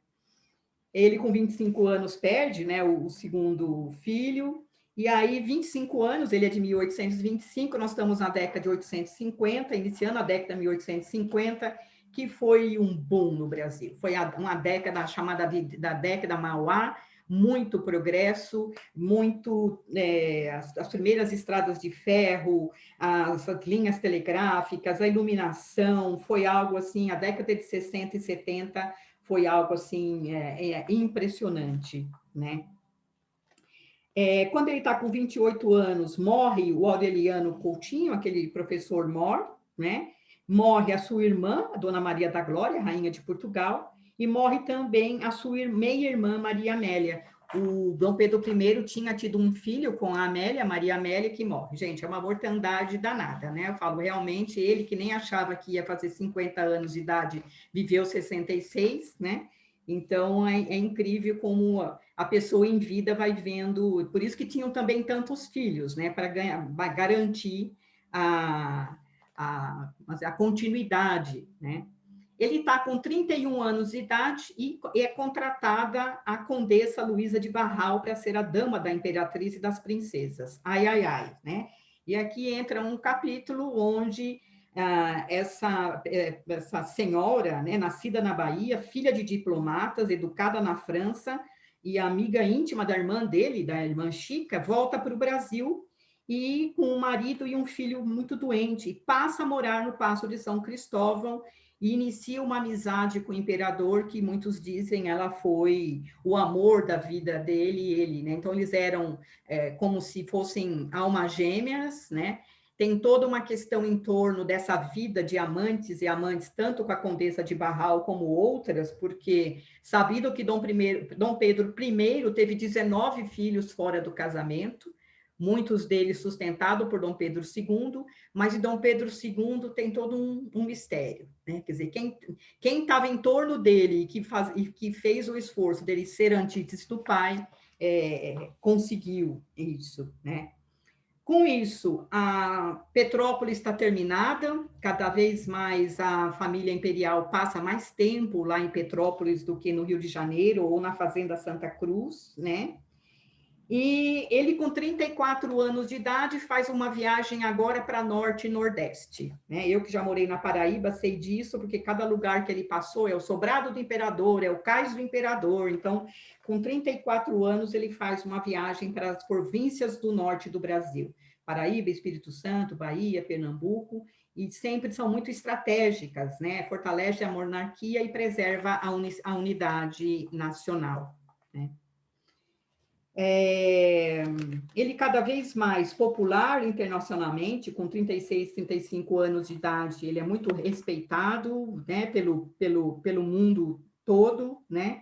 Ele, com 25 anos, perde, né, o segundo filho, e aí, 25 anos, ele é de 1825, nós estamos na década de 850, iniciando a década de 1850, que foi um boom no Brasil. Foi uma década chamada da década Mauá, muito progresso, muito as primeiras estradas de ferro, as linhas telegráficas, a iluminação, foi algo assim, a década de 60 e 70 foi algo assim impressionante, né? Quando ele está com 28 anos, morre o Aureliano Coutinho, aquele professor mor, né? Morre a sua irmã, a Dona Maria da Glória, rainha de Portugal, e morre também a sua meia-irmã, Maria Amélia. O Dom Pedro I tinha tido um filho com a Amélia, Maria Amélia, que morre. Gente, é uma mortandade danada, né? Eu falo, realmente, ele que nem achava que ia fazer 50 anos de idade, viveu 66, né? Então, é incrível como a pessoa em vida vai vendo, por isso que tinham também tantos filhos, né, para garantir a continuidade, né. Ele está com 31 anos de idade e é contratada a Condessa Luísa de Barral para ser a dama da imperatriz e das princesas. Ai, ai, ai, né? E aqui entra um capítulo onde essa senhora, né, nascida na Bahia, filha de diplomatas, educada na França, e amiga íntima da irmã dele, da irmã Chica, volta para o Brasil e com um marido e um filho muito doente, passa a morar no Paço de São Cristóvão e inicia uma amizade com o imperador, que muitos dizem ela foi o amor da vida dele e ele, né? Então, eles eram como se fossem almas gêmeas, né? tem toda uma questão em torno dessa vida de amantes e amantes, tanto com a Condessa de Barral como outras, porque sabido que Dom Pedro I teve 19 filhos fora do casamento, muitos deles sustentados por Dom Pedro II, mas de Dom Pedro II tem todo um mistério, né? Quer dizer, quem estava em torno dele e que fez o esforço dele ser antítese do pai, conseguiu isso, né? Com isso, a Petrópolis está terminada, cada vez mais a família imperial passa mais tempo lá em Petrópolis do que no Rio de Janeiro ou na Fazenda Santa Cruz, né? E ele, com 34 anos de idade, faz uma viagem agora para Norte e Nordeste, né? Eu que já morei na Paraíba sei disso, porque cada lugar que ele passou é o Sobrado do Imperador, é o Cais do Imperador. Então, com 34 anos, ele faz uma viagem para as províncias do norte do Brasil. Paraíba, Espírito Santo, Bahia, Pernambuco, e sempre são muito estratégicas, né? Fortalece a monarquia e preserva a unidade nacional, né? Ele cada vez mais popular internacionalmente, com 36, 35 anos de idade, ele é muito respeitado, né, pelo mundo todo, né?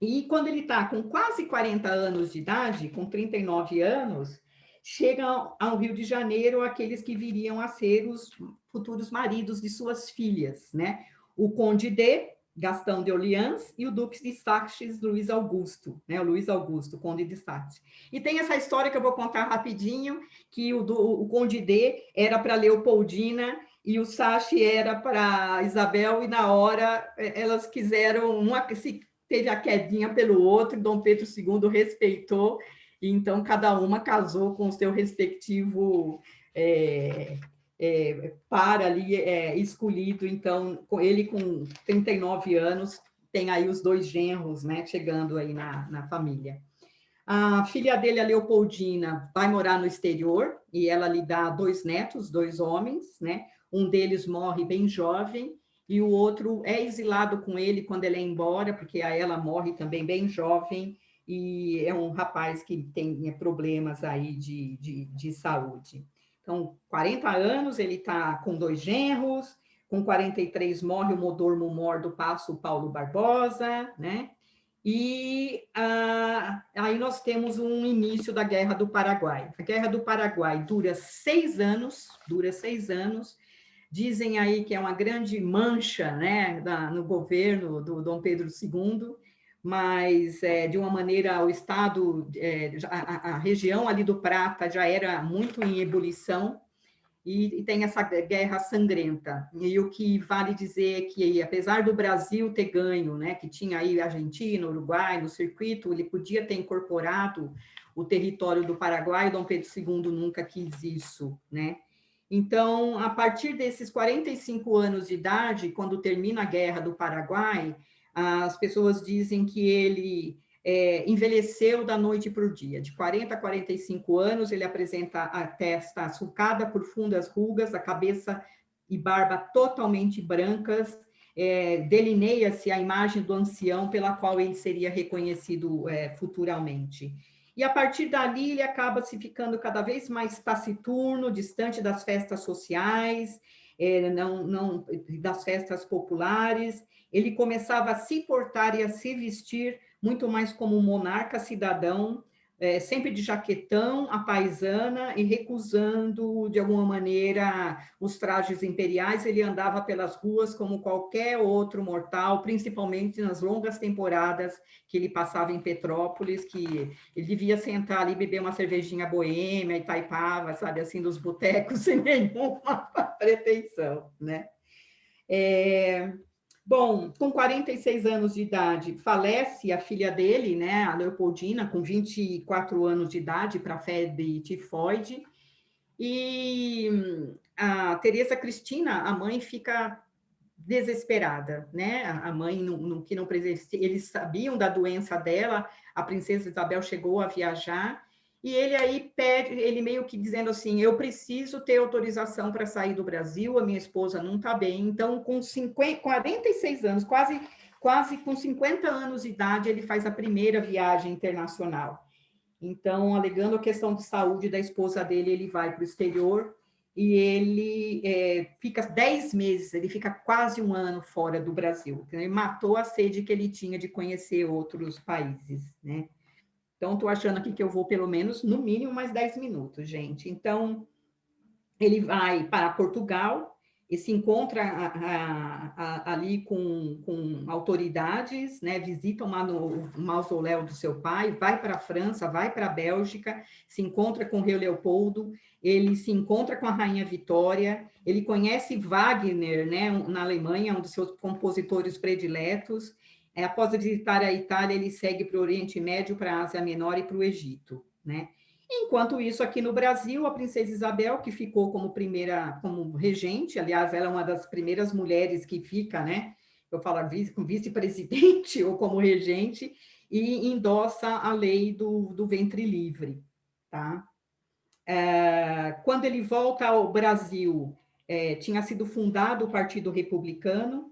E quando ele está com quase 40 anos de idade, com 39 anos, chegam ao Rio de Janeiro aqueles que viriam a ser os futuros maridos de suas filhas, né? O Conde de Gastão de Orleans e o Duque de Saxe, Luiz Augusto, né? O Luiz Augusto, Conde de Saxe. E tem essa história que eu vou contar rapidinho, que o Conde de era para Leopoldina e o Saxe era para Isabel, e na hora elas quiseram, uma se teve a quedinha pelo outro, e Dom Pedro II respeitou, e então cada uma casou com o seu respectivo par ali escolhido. Então, ele com 39 anos, tem aí os dois genros, né, chegando aí na família. A filha dele, a Leopoldina, vai morar no exterior, e ela lhe dá 2 netos, 2 homens, né? Um deles morre bem jovem, e o outro é exilado com ele quando ele é embora, porque a ela morre também bem jovem, e é um rapaz que tem problemas aí de saúde. Então, 40 anos, ele está com 2 genros, com 43 morre o Mordomo-mor do Paço Paulo Barbosa, né? E aí nós temos um início da Guerra do Paraguai. A Guerra do Paraguai dura 6 anos, Dizem aí que é uma grande mancha, né, no governo do Dom Pedro II, mas de uma maneira o Estado, a região ali do Prata já era muito em ebulição, e tem essa guerra sangrenta. E o que vale dizer é que, apesar do Brasil ter ganho, né, que tinha aí Argentina, Uruguai no circuito, ele podia ter incorporado o território do Paraguai, Dom Pedro II nunca quis isso, né? Então, a partir desses 45 anos de idade, quando termina a Guerra do Paraguai, as pessoas dizem que ele envelheceu da noite para o dia. De 40 a 45 anos, ele apresenta a testa sulcada por fundas rugas, a cabeça e barba totalmente brancas, delineia-se a imagem do ancião pela qual ele seria reconhecido futuramente. E a partir dali ele acaba se ficando cada vez mais taciturno, distante das festas sociais, das festas populares. Ele começava a se portar e a se vestir muito mais como um monarca cidadão, sempre de jaquetão, à paisana, e recusando, de alguma maneira, os trajes imperiais. Ele andava pelas ruas como qualquer outro mortal, principalmente nas longas temporadas que ele passava em Petrópolis, que ele devia sentar ali, beber uma cervejinha boêmia, Itaipava, sabe, assim, dos botecos, sem nenhuma pretensão, né? Bom, com 46 anos de idade, falece a filha dele, né, a Leopoldina, com 24 anos de idade, para febre tifoide, e a Teresa Cristina, a mãe, fica desesperada, né? A mãe que não presencia, eles sabiam da doença dela, a princesa Isabel chegou a viajar, e ele aí pede, ele meio que dizendo assim, eu preciso ter autorização para sair do Brasil, a minha esposa não está bem. Então, com 46 anos, quase com 50 anos de idade, ele faz a primeira viagem internacional. Então, alegando a questão de saúde da esposa dele, ele vai para o exterior e ele fica 10 meses, ele fica quase um ano fora do Brasil. Ele matou a sede que ele tinha de conhecer outros países, né? Então, estou achando aqui que eu vou pelo menos, no mínimo, mais 10 minutos, gente. Então, ele vai para Portugal e se encontra ali com autoridades, né? Visita o mausoléu do seu pai, vai para a França, vai para a Bélgica, se encontra com o rei Leopoldo, ele se encontra com a rainha Vitória, ele conhece Wagner, né? Na Alemanha, um dos seus compositores prediletos. Após visitar a Itália, ele segue para o Oriente Médio, para a Ásia Menor e para o Egito, né? Enquanto isso, aqui no Brasil, a princesa Isabel, que ficou como regente, aliás, ela é uma das primeiras mulheres que fica, né? Eu falo vice-presidente ou como regente, e endossa a lei do ventre livre, tá? Quando ele volta ao Brasil, tinha sido fundado o Partido Republicano,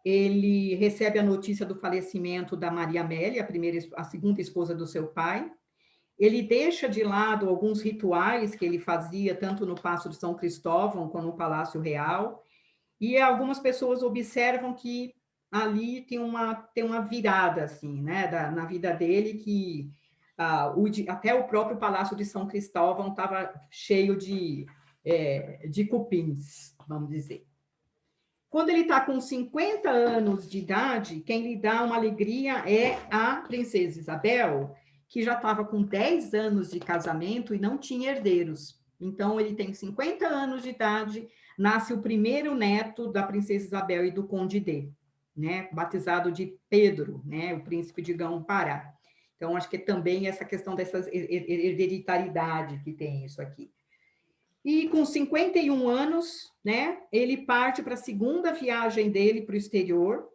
ele recebe a notícia do falecimento da Maria Amélia, a segunda esposa do seu pai. Ele deixa de lado alguns rituais que ele fazia, tanto no Paço de São Cristóvão, como no Palácio Real, e algumas pessoas observam que ali tem uma virada, assim, né, na vida dele, que até o próprio Palácio de São Cristóvão estava cheio de cupins, vamos dizer. Quando ele está com 50 anos de idade, quem lhe dá uma alegria é a princesa Isabel, que já estava com 10 anos de casamento e não tinha herdeiros. Então, ele tem 50 anos de idade, nasce o primeiro neto da princesa Isabel e do conde D, né? Batizado de Pedro, né? O príncipe de Gão-Pará. Então, acho que também essa questão dessa hereditariedade que tem isso aqui. E com 51 anos, né, ele parte para a segunda viagem dele para o exterior.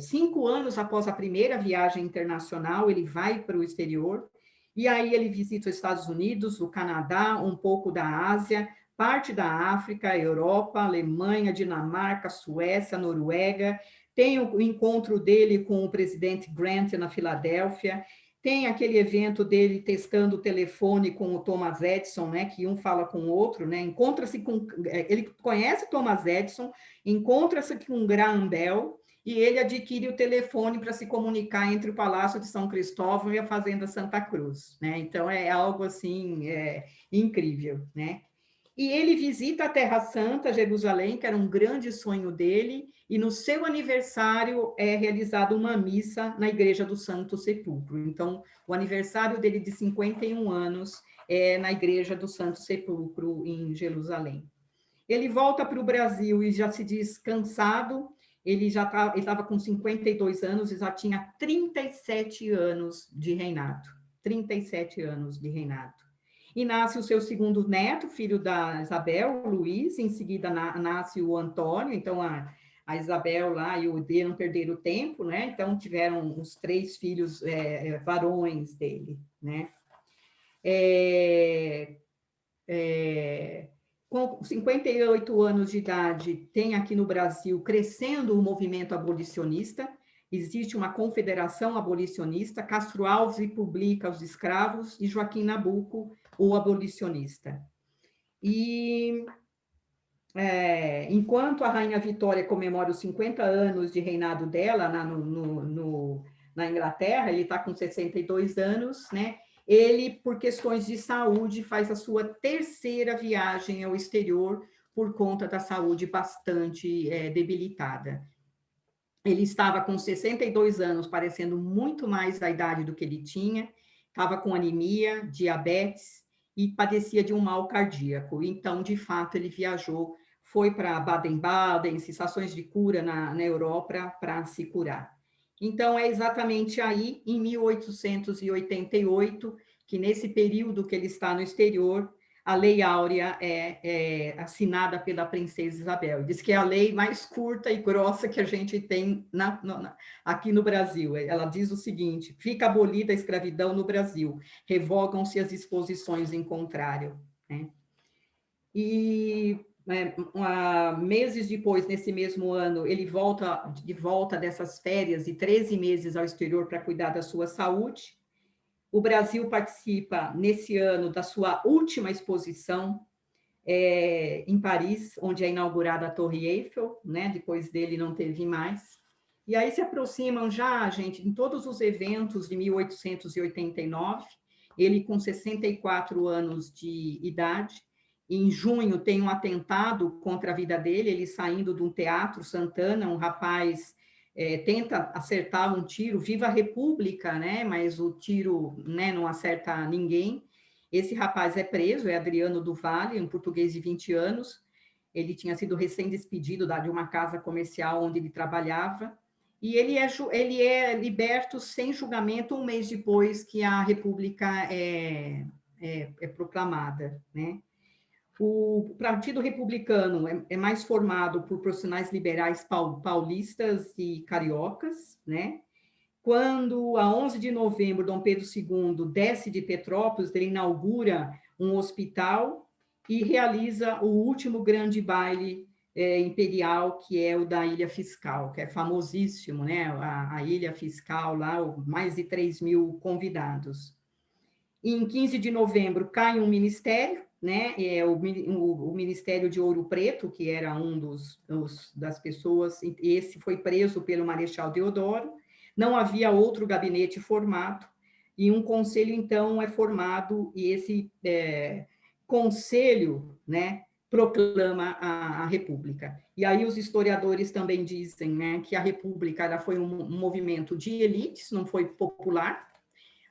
5 anos após a primeira viagem internacional, ele vai para o exterior. E aí ele visita os Estados Unidos, o Canadá, um pouco da Ásia, parte da África, Europa, Alemanha, Dinamarca, Suécia, Noruega. Tem o encontro dele com o presidente Grant na Filadélfia. Tem aquele evento dele testando o telefone com o Thomas Edison, né? Que um fala com o outro, né? Ele conhece Thomas Edison, encontra-se com Graham Bell e ele adquire o telefone para se comunicar entre o Palácio de São Cristóvão e a Fazenda Santa Cruz, né? Então é algo assim incrível, né? E ele visita a Terra Santa, Jerusalém, que era um grande sonho dele, e no seu aniversário é realizada uma missa na Igreja do Santo Sepulcro. Então, o aniversário dele de 51 anos é na Igreja do Santo Sepulcro, em Jerusalém. Ele volta para o Brasil e já se diz cansado, ele estava com 52 anos e já tinha 37 anos de reinado. 37 anos de reinado. E nasce o seu segundo neto, filho da Isabel, o Luiz, em seguida nasce o Antônio, então a Isabel lá e o D não perderam tempo, né? Então tiveram os 3 filhos varões dele, né? Com 58 anos de idade, tem aqui no Brasil crescendo o movimento abolicionista, existe uma confederação abolicionista, Castro Alves publica Os Escravos e Joaquim Nabuco, o abolicionista. E enquanto a Rainha Vitória comemora os 50 anos de reinado dela na Inglaterra, ele está com 62 anos, né? Ele, por questões de saúde, faz a sua terceira viagem ao exterior por conta da saúde bastante debilitada. Ele estava com 62 anos, parecendo muito mais da idade do que ele tinha, estava com anemia, diabetes e padecia de um mal cardíaco. Então, de fato, ele viajou, foi para Baden-Baden, estações de cura na Europa para se curar. Então, é exatamente aí, em 1888, que nesse período que ele está no exterior, a Lei Áurea é assinada pela princesa Isabel. Diz que é a lei mais curta e grossa que a gente tem aqui no Brasil. Ela diz o seguinte: fica abolida a escravidão no Brasil, revogam-se as disposições em contrário, né? E meses depois, nesse mesmo ano, ele volta de volta dessas férias de 13 meses ao exterior para cuidar da sua saúde. O Brasil participa, nesse ano, da sua última exposição em Paris, onde é inaugurada a Torre Eiffel, né? Depois dele não teve mais. E aí se aproximam já, gente, em todos os eventos de 1889, ele com 64 anos de idade. Em junho tem um atentado contra a vida dele, ele saindo de um teatro Santana, um rapaz tenta acertar um tiro, viva a República, né? Mas o tiro, né, não acerta ninguém. Esse rapaz é preso, é Adriano do Vale, um português de 20 anos. Ele tinha sido recém-despedido de uma casa comercial onde ele trabalhava. E ele é liberto sem julgamento um mês depois que a República é proclamada, né? O Partido Republicano é mais formado por profissionais liberais paulistas e cariocas, né? Quando, a 11 de novembro, Dom Pedro II desce de Petrópolis, ele inaugura um hospital e realiza o último grande baile imperial, que é o da Ilha Fiscal, que é famosíssimo, né? A Ilha Fiscal, lá, mais de 3.000 convidados. Em 15 de novembro, cai um ministério, né? O Ministério de Ouro Preto, que era um das pessoas, esse foi preso pelo Marechal Deodoro. Não havia outro gabinete formado, e um conselho, então, é formado, e esse conselho, né, proclama a República. E aí os historiadores também dizem, né, que a República ela foi um movimento de elites, não foi popular.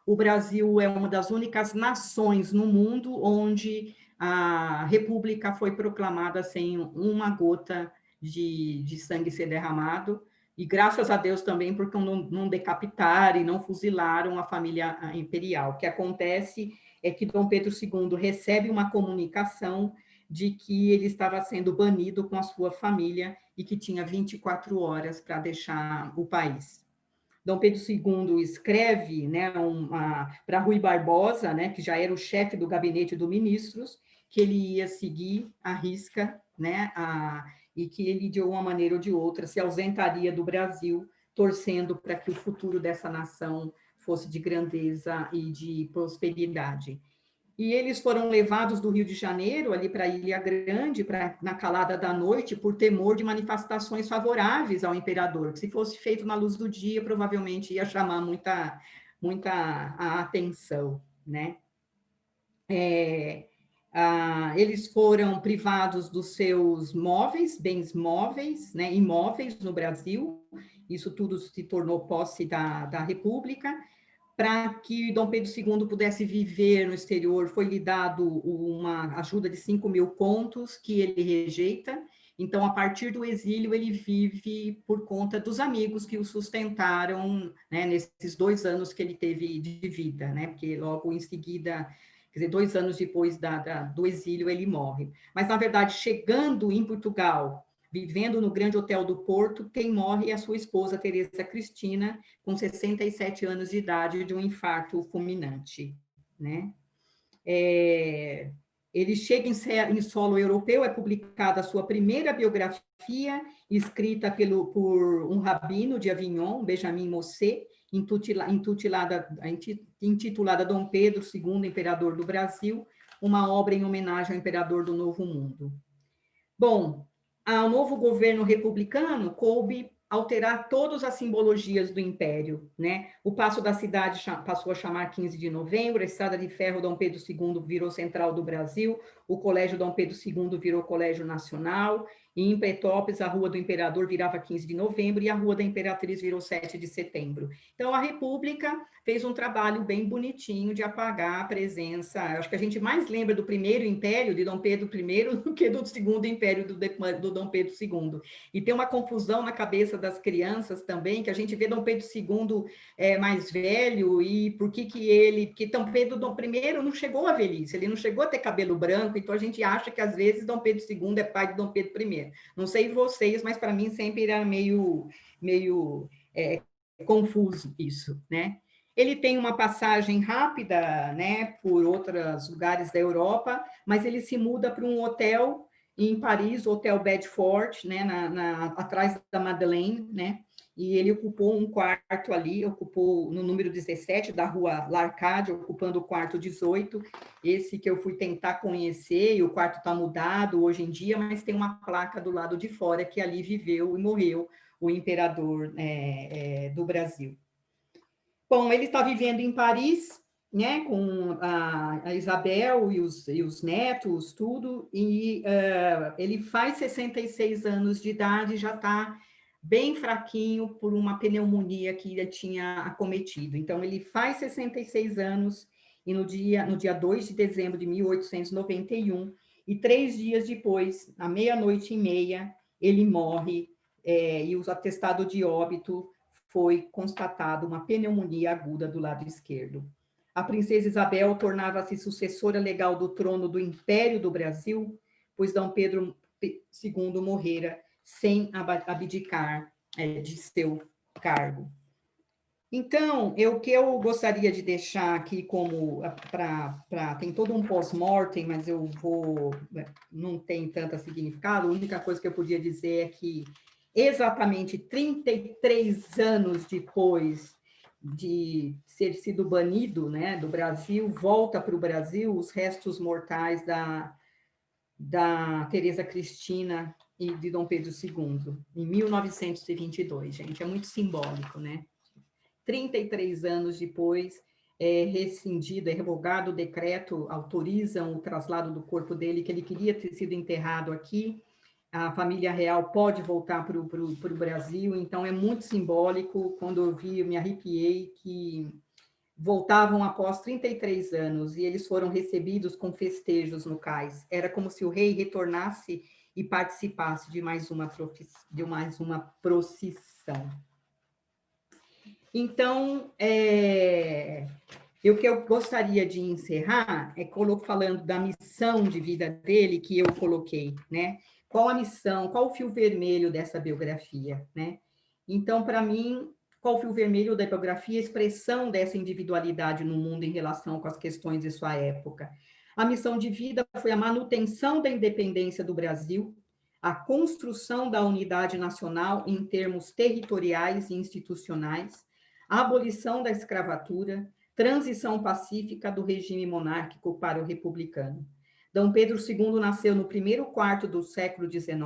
O Brasil é uma das únicas nações no mundo onde a República foi proclamada sem uma gota de sangue ser derramado, e graças a Deus também porque não decapitaram e não fuzilaram a família imperial. O que acontece é que Dom Pedro II recebe uma comunicação de que ele estava sendo banido com a sua família e que tinha 24 horas para deixar o país. Dom Pedro II escreve, né, para Rui Barbosa, né, que já era o chefe do gabinete dos ministros, que ele ia seguir à risca, né, e que ele, de uma maneira ou de outra, se ausentaria do Brasil, torcendo para que o futuro dessa nação fosse de grandeza e de prosperidade. E eles foram levados do Rio de Janeiro ali para a Ilha Grande, na calada da noite, por temor de manifestações favoráveis ao imperador, que se fosse feito na luz do dia, provavelmente ia chamar muita a atenção, né? Eles foram privados dos seus móveis, bens móveis, né, imóveis no Brasil, isso tudo se tornou posse da República. Para que Dom Pedro II pudesse viver no exterior, foi-lhe dado uma ajuda de 5.000 contos, que ele rejeita. Então, a partir do exílio, ele vive por conta dos amigos que o sustentaram, né, nesses 2 anos que ele teve de vida, né, porque logo em seguida, quer dizer, 2 anos depois do exílio, ele morre. Mas, na verdade, chegando em Portugal, vivendo no Grande Hotel do Porto, quem morre é a sua esposa, Teresa Cristina, com 67 anos de idade, de um infarto fulminante, né? Ele chega em solo europeu, é publicada a sua primeira biografia, escrita por um rabino de Avignon, Benjamin Mosset, intitulada Dom Pedro II, Imperador do Brasil, uma obra em homenagem ao Imperador do Novo Mundo. Bom, ao novo governo republicano coube alterar todas as simbologias do império, né? O Paço da Cidade passou a chamar 15 de novembro, a Estrada de Ferro Dom Pedro II virou Central do Brasil, o Colégio Dom Pedro II virou Colégio Nacional, e em Petrópolis a Rua do Imperador virava 15 de novembro e a Rua da Imperatriz virou 7 de setembro. Então a República fez um trabalho bem bonitinho de apagar a presença. Eu acho que a gente mais lembra do primeiro império de Dom Pedro I do que do segundo império do Dom Pedro II. E tem uma confusão na cabeça das crianças também, que a gente vê Dom Pedro II mais velho, e porque Dom Pedro I não chegou à velhice, ele não chegou a ter cabelo branco, então a gente acha que às vezes Dom Pedro II é pai de Dom Pedro I. Não sei vocês, mas para mim sempre era meio confuso isso, né? Ele tem uma passagem rápida, né, por outros lugares da Europa, mas ele se muda para um hotel em Paris, o Hotel Bedford, né, atrás da Madeleine, né? e ele ocupou um quarto ali, ocupou no número 17 da rua L'Arcade, ocupando o quarto 18, esse que eu fui tentar conhecer, e o quarto está mudado hoje em dia, mas tem uma placa do lado de fora que ali viveu e morreu o imperador do Brasil. Bom, ele está vivendo em Paris, né, com a Isabel e os netos, tudo, e ele faz 66 anos de idade, já está bem fraquinho por uma pneumonia que ele tinha acometido. Então, ele faz 66 anos, e no dia 2 de dezembro de 1891, e 3 dias depois, à meia-noite e meia, ele morre, e o atestado de óbito foi constatado uma pneumonia aguda do lado esquerdo. A princesa Isabel tornava-se sucessora legal do trono do Império do Brasil, pois Dom Pedro II morrera sem abdicar de seu cargo. Então, o que eu gostaria de deixar aqui como tem todo um pós-mortem, mas não tem tanto significado. A única coisa que eu podia dizer é que exatamente 33 anos depois de ter sido banido, né, do Brasil, volta para o Brasil os restos mortais da Teresa Cristina e de Dom Pedro II, em 1922, gente. É muito simbólico, né? 33 anos depois, rescindido, revogado o decreto, autorizam o traslado do corpo dele, que ele queria ter sido enterrado aqui. A família real pode voltar para o Brasil, então é muito simbólico. Quando eu vi, eu me arrepiei, que voltavam após 33 anos e eles foram recebidos com festejos no cais. Era como se o rei retornasse e participasse de mais uma procissão. Então, o que eu gostaria de encerrar é falando da missão de vida dele que eu coloquei, né? Qual a missão, qual o fio vermelho dessa biografia, né? Então, para mim, qual o fio vermelho da biografia? A expressão dessa individualidade no mundo em relação com as questões de sua época. A missão de vida foi a manutenção da independência do Brasil, a construção da unidade nacional em termos territoriais e institucionais, a abolição da escravatura, transição pacífica do regime monárquico para o republicano. Dom Pedro II nasceu no primeiro quarto do século XIX.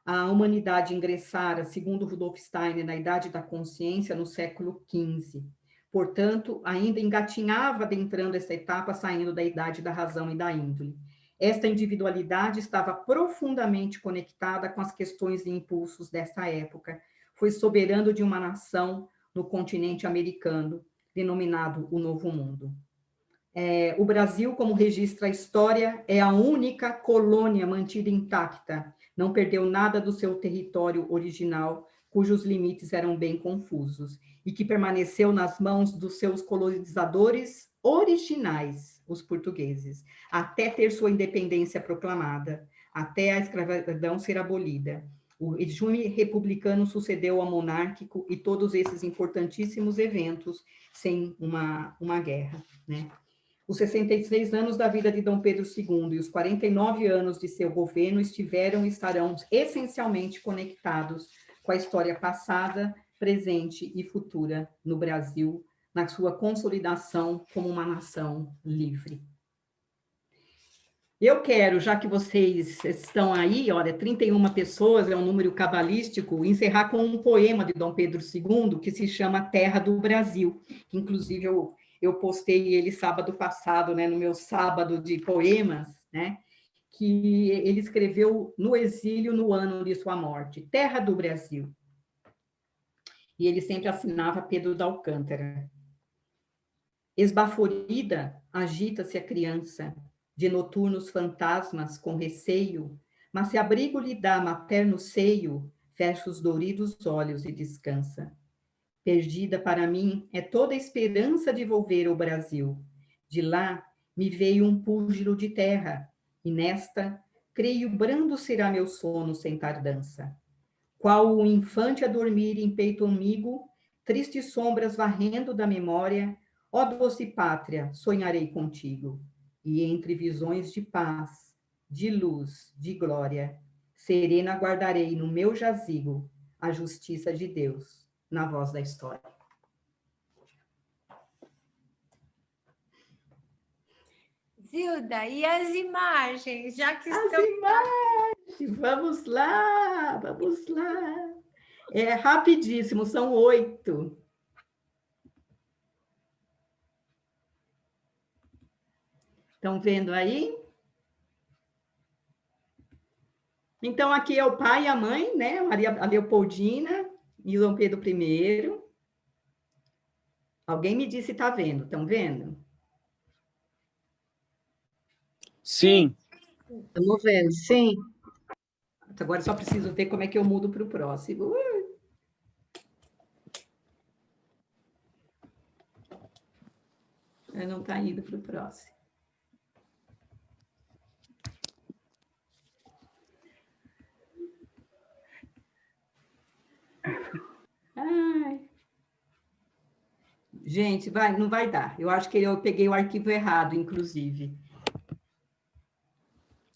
A humanidade ingressara, segundo Rudolf Steiner, na Idade da Consciência no século XV. Portanto, ainda engatinhava adentrando essa etapa, saindo da Idade da Razão e da Índole. Esta individualidade estava profundamente conectada com as questões e impulsos dessa época. Foi soberano de uma nação no continente americano, denominado o Novo Mundo. O Brasil, como registra a história, é a única colônia mantida intacta, não perdeu nada do seu território original, cujos limites eram bem confusos, e que permaneceu nas mãos dos seus colonizadores originais, os portugueses, até ter sua independência proclamada, até a escravidão ser abolida. O regime republicano sucedeu ao monárquico e todos esses importantíssimos eventos sem uma guerra, né? Os 66 anos da vida de Dom Pedro II e os 49 anos de seu governo estiveram e estarão essencialmente conectados com a história passada, presente e futura no Brasil, na sua consolidação como uma nação livre. Eu quero, já que vocês estão aí, olha, 31 pessoas, é um número cabalístico, encerrar com um poema de Dom Pedro II, que se chama Terra do Brasil, que inclusive eu postei ele sábado passado, né, no meu sábado de poemas, né, que ele escreveu no exílio no ano de sua morte, Terra do Brasil. E ele sempre assinava Pedro de Alcântara. Esbaforida, agita-se a criança, de noturnos fantasmas com receio, mas se abrigo lhe dá materno seio, fecha os douridos olhos e descansa. Perdida para mim é toda a esperança de volver ao Brasil. De lá me veio um púgilo de terra, e nesta, creio, brando será meu sono sem tardança. Qual o infante a dormir em peito amigo, tristes sombras varrendo da memória, ó doce pátria, sonharei contigo. E entre visões de paz, de luz, de glória, serena guardarei no meu jazigo a justiça de Deus na voz da história. Zilda, e as imagens, já que As estão... imagens, vamos lá, vamos lá. É rapidíssimo, são 8. Estão vendo aí? Então, aqui é o pai e a mãe, né? A Leopoldina e o Dom Pedro I. Alguém me disse se está vendo, estão vendo? Sim. Estamos vendo, sim. Agora só preciso ver como é que eu mudo para o próximo. Não está indo para o próximo. Ai. Gente, não vai dar. Eu acho que eu peguei o arquivo errado, inclusive.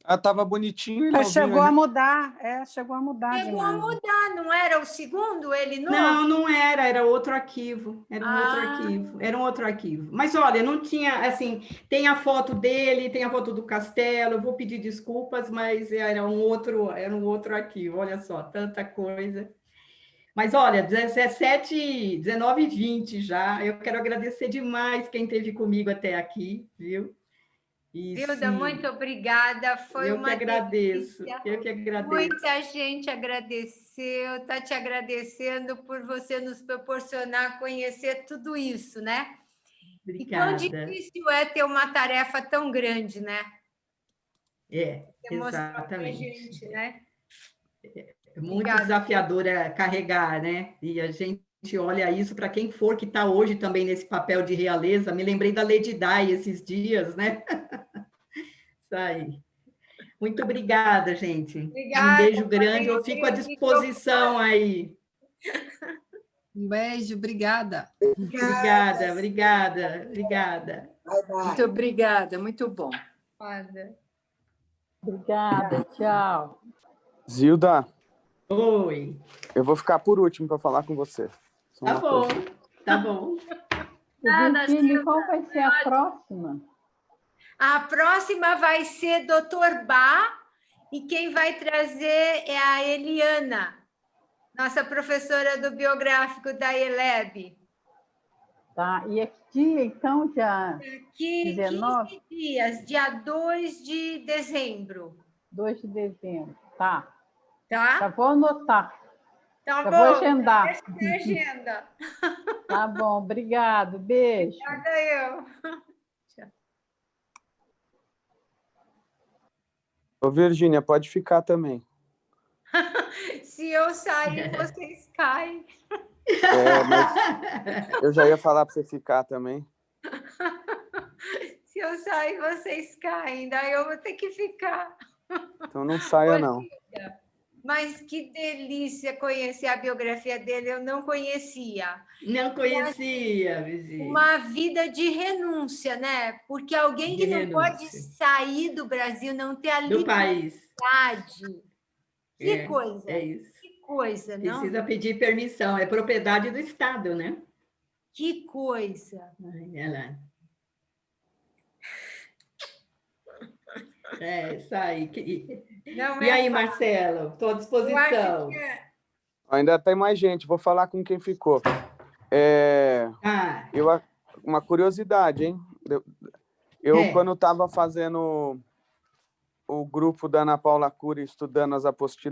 Estava bonitinho e Mas novinho. chegou a mudar, chegou a mudar de Chegou a imagem. mudar, não era o segundo, ele novo? Não, não era outro arquivo. Era um outro arquivo. Era um outro arquivo. Mas olha, não tinha, assim, tem a foto dele, tem a foto do castelo, eu vou pedir desculpas, mas era um outro arquivo. Olha só, tanta coisa. Mas olha, 17, 19 e 20 já. Eu quero agradecer demais quem esteve comigo até aqui, viu? Zilda, muito obrigada. Foi uma agradeço. delícia. Eu que agradeço. Muita gente agradeceu, está te agradecendo por você nos proporcionar conhecer tudo isso, né? Obrigada. E quão difícil é ter uma tarefa tão grande, né? Exatamente. Gente, né? É muito desafiadora carregar, né? E a gente olha isso para quem for que está hoje também nesse papel de realeza. Me lembrei da Lady Di esses dias, né? Isso aí. Muito obrigada, gente. Obrigada, um beijo grande. Eu fico à disposição aí. Um beijo, obrigada. Obrigada. Muito obrigada, muito bom. Obrigada, tchau. Zilda. Oi. Eu vou ficar por último para falar com você. Tá bom, tá bom. Virgínia, qual vai ser a próxima? A próxima vai ser Dr. Bá, e quem vai trazer é a Eliana, nossa professora do biográfico da ELEB. Tá, e que dia, então, dia 19? 15 dias, dia 2 de dezembro. 2 de dezembro, tá. Tá? Já vou anotar. Tá Já bom, vou agendar. agenda. Tá bom, obrigado, beijo. Obrigada eu. Ô, Virgínia, pode ficar também. Se eu sair, vocês caem. Mas eu já ia falar para você ficar também. Se eu sair, vocês caem. Daí eu vou ter que ficar. Então não saia, não. Mas que delícia conhecer a biografia dele. Eu não conhecia. Não conhecia, Virgínia. Uma vida de renúncia, né? Porque alguém que não pode sair do Brasil, não ter a liberdade. Que coisa. É isso. Que coisa, não? Precisa pedir permissão. É propriedade do Estado, né? Que coisa. Olha lá. Isso aí. E aí, Marcelo? Estou à disposição. Ainda tem mais gente. Vou falar com quem ficou. Uma curiosidade, hein? Quando estava fazendo o grupo da Ana Paula Cury, estudando as apostilas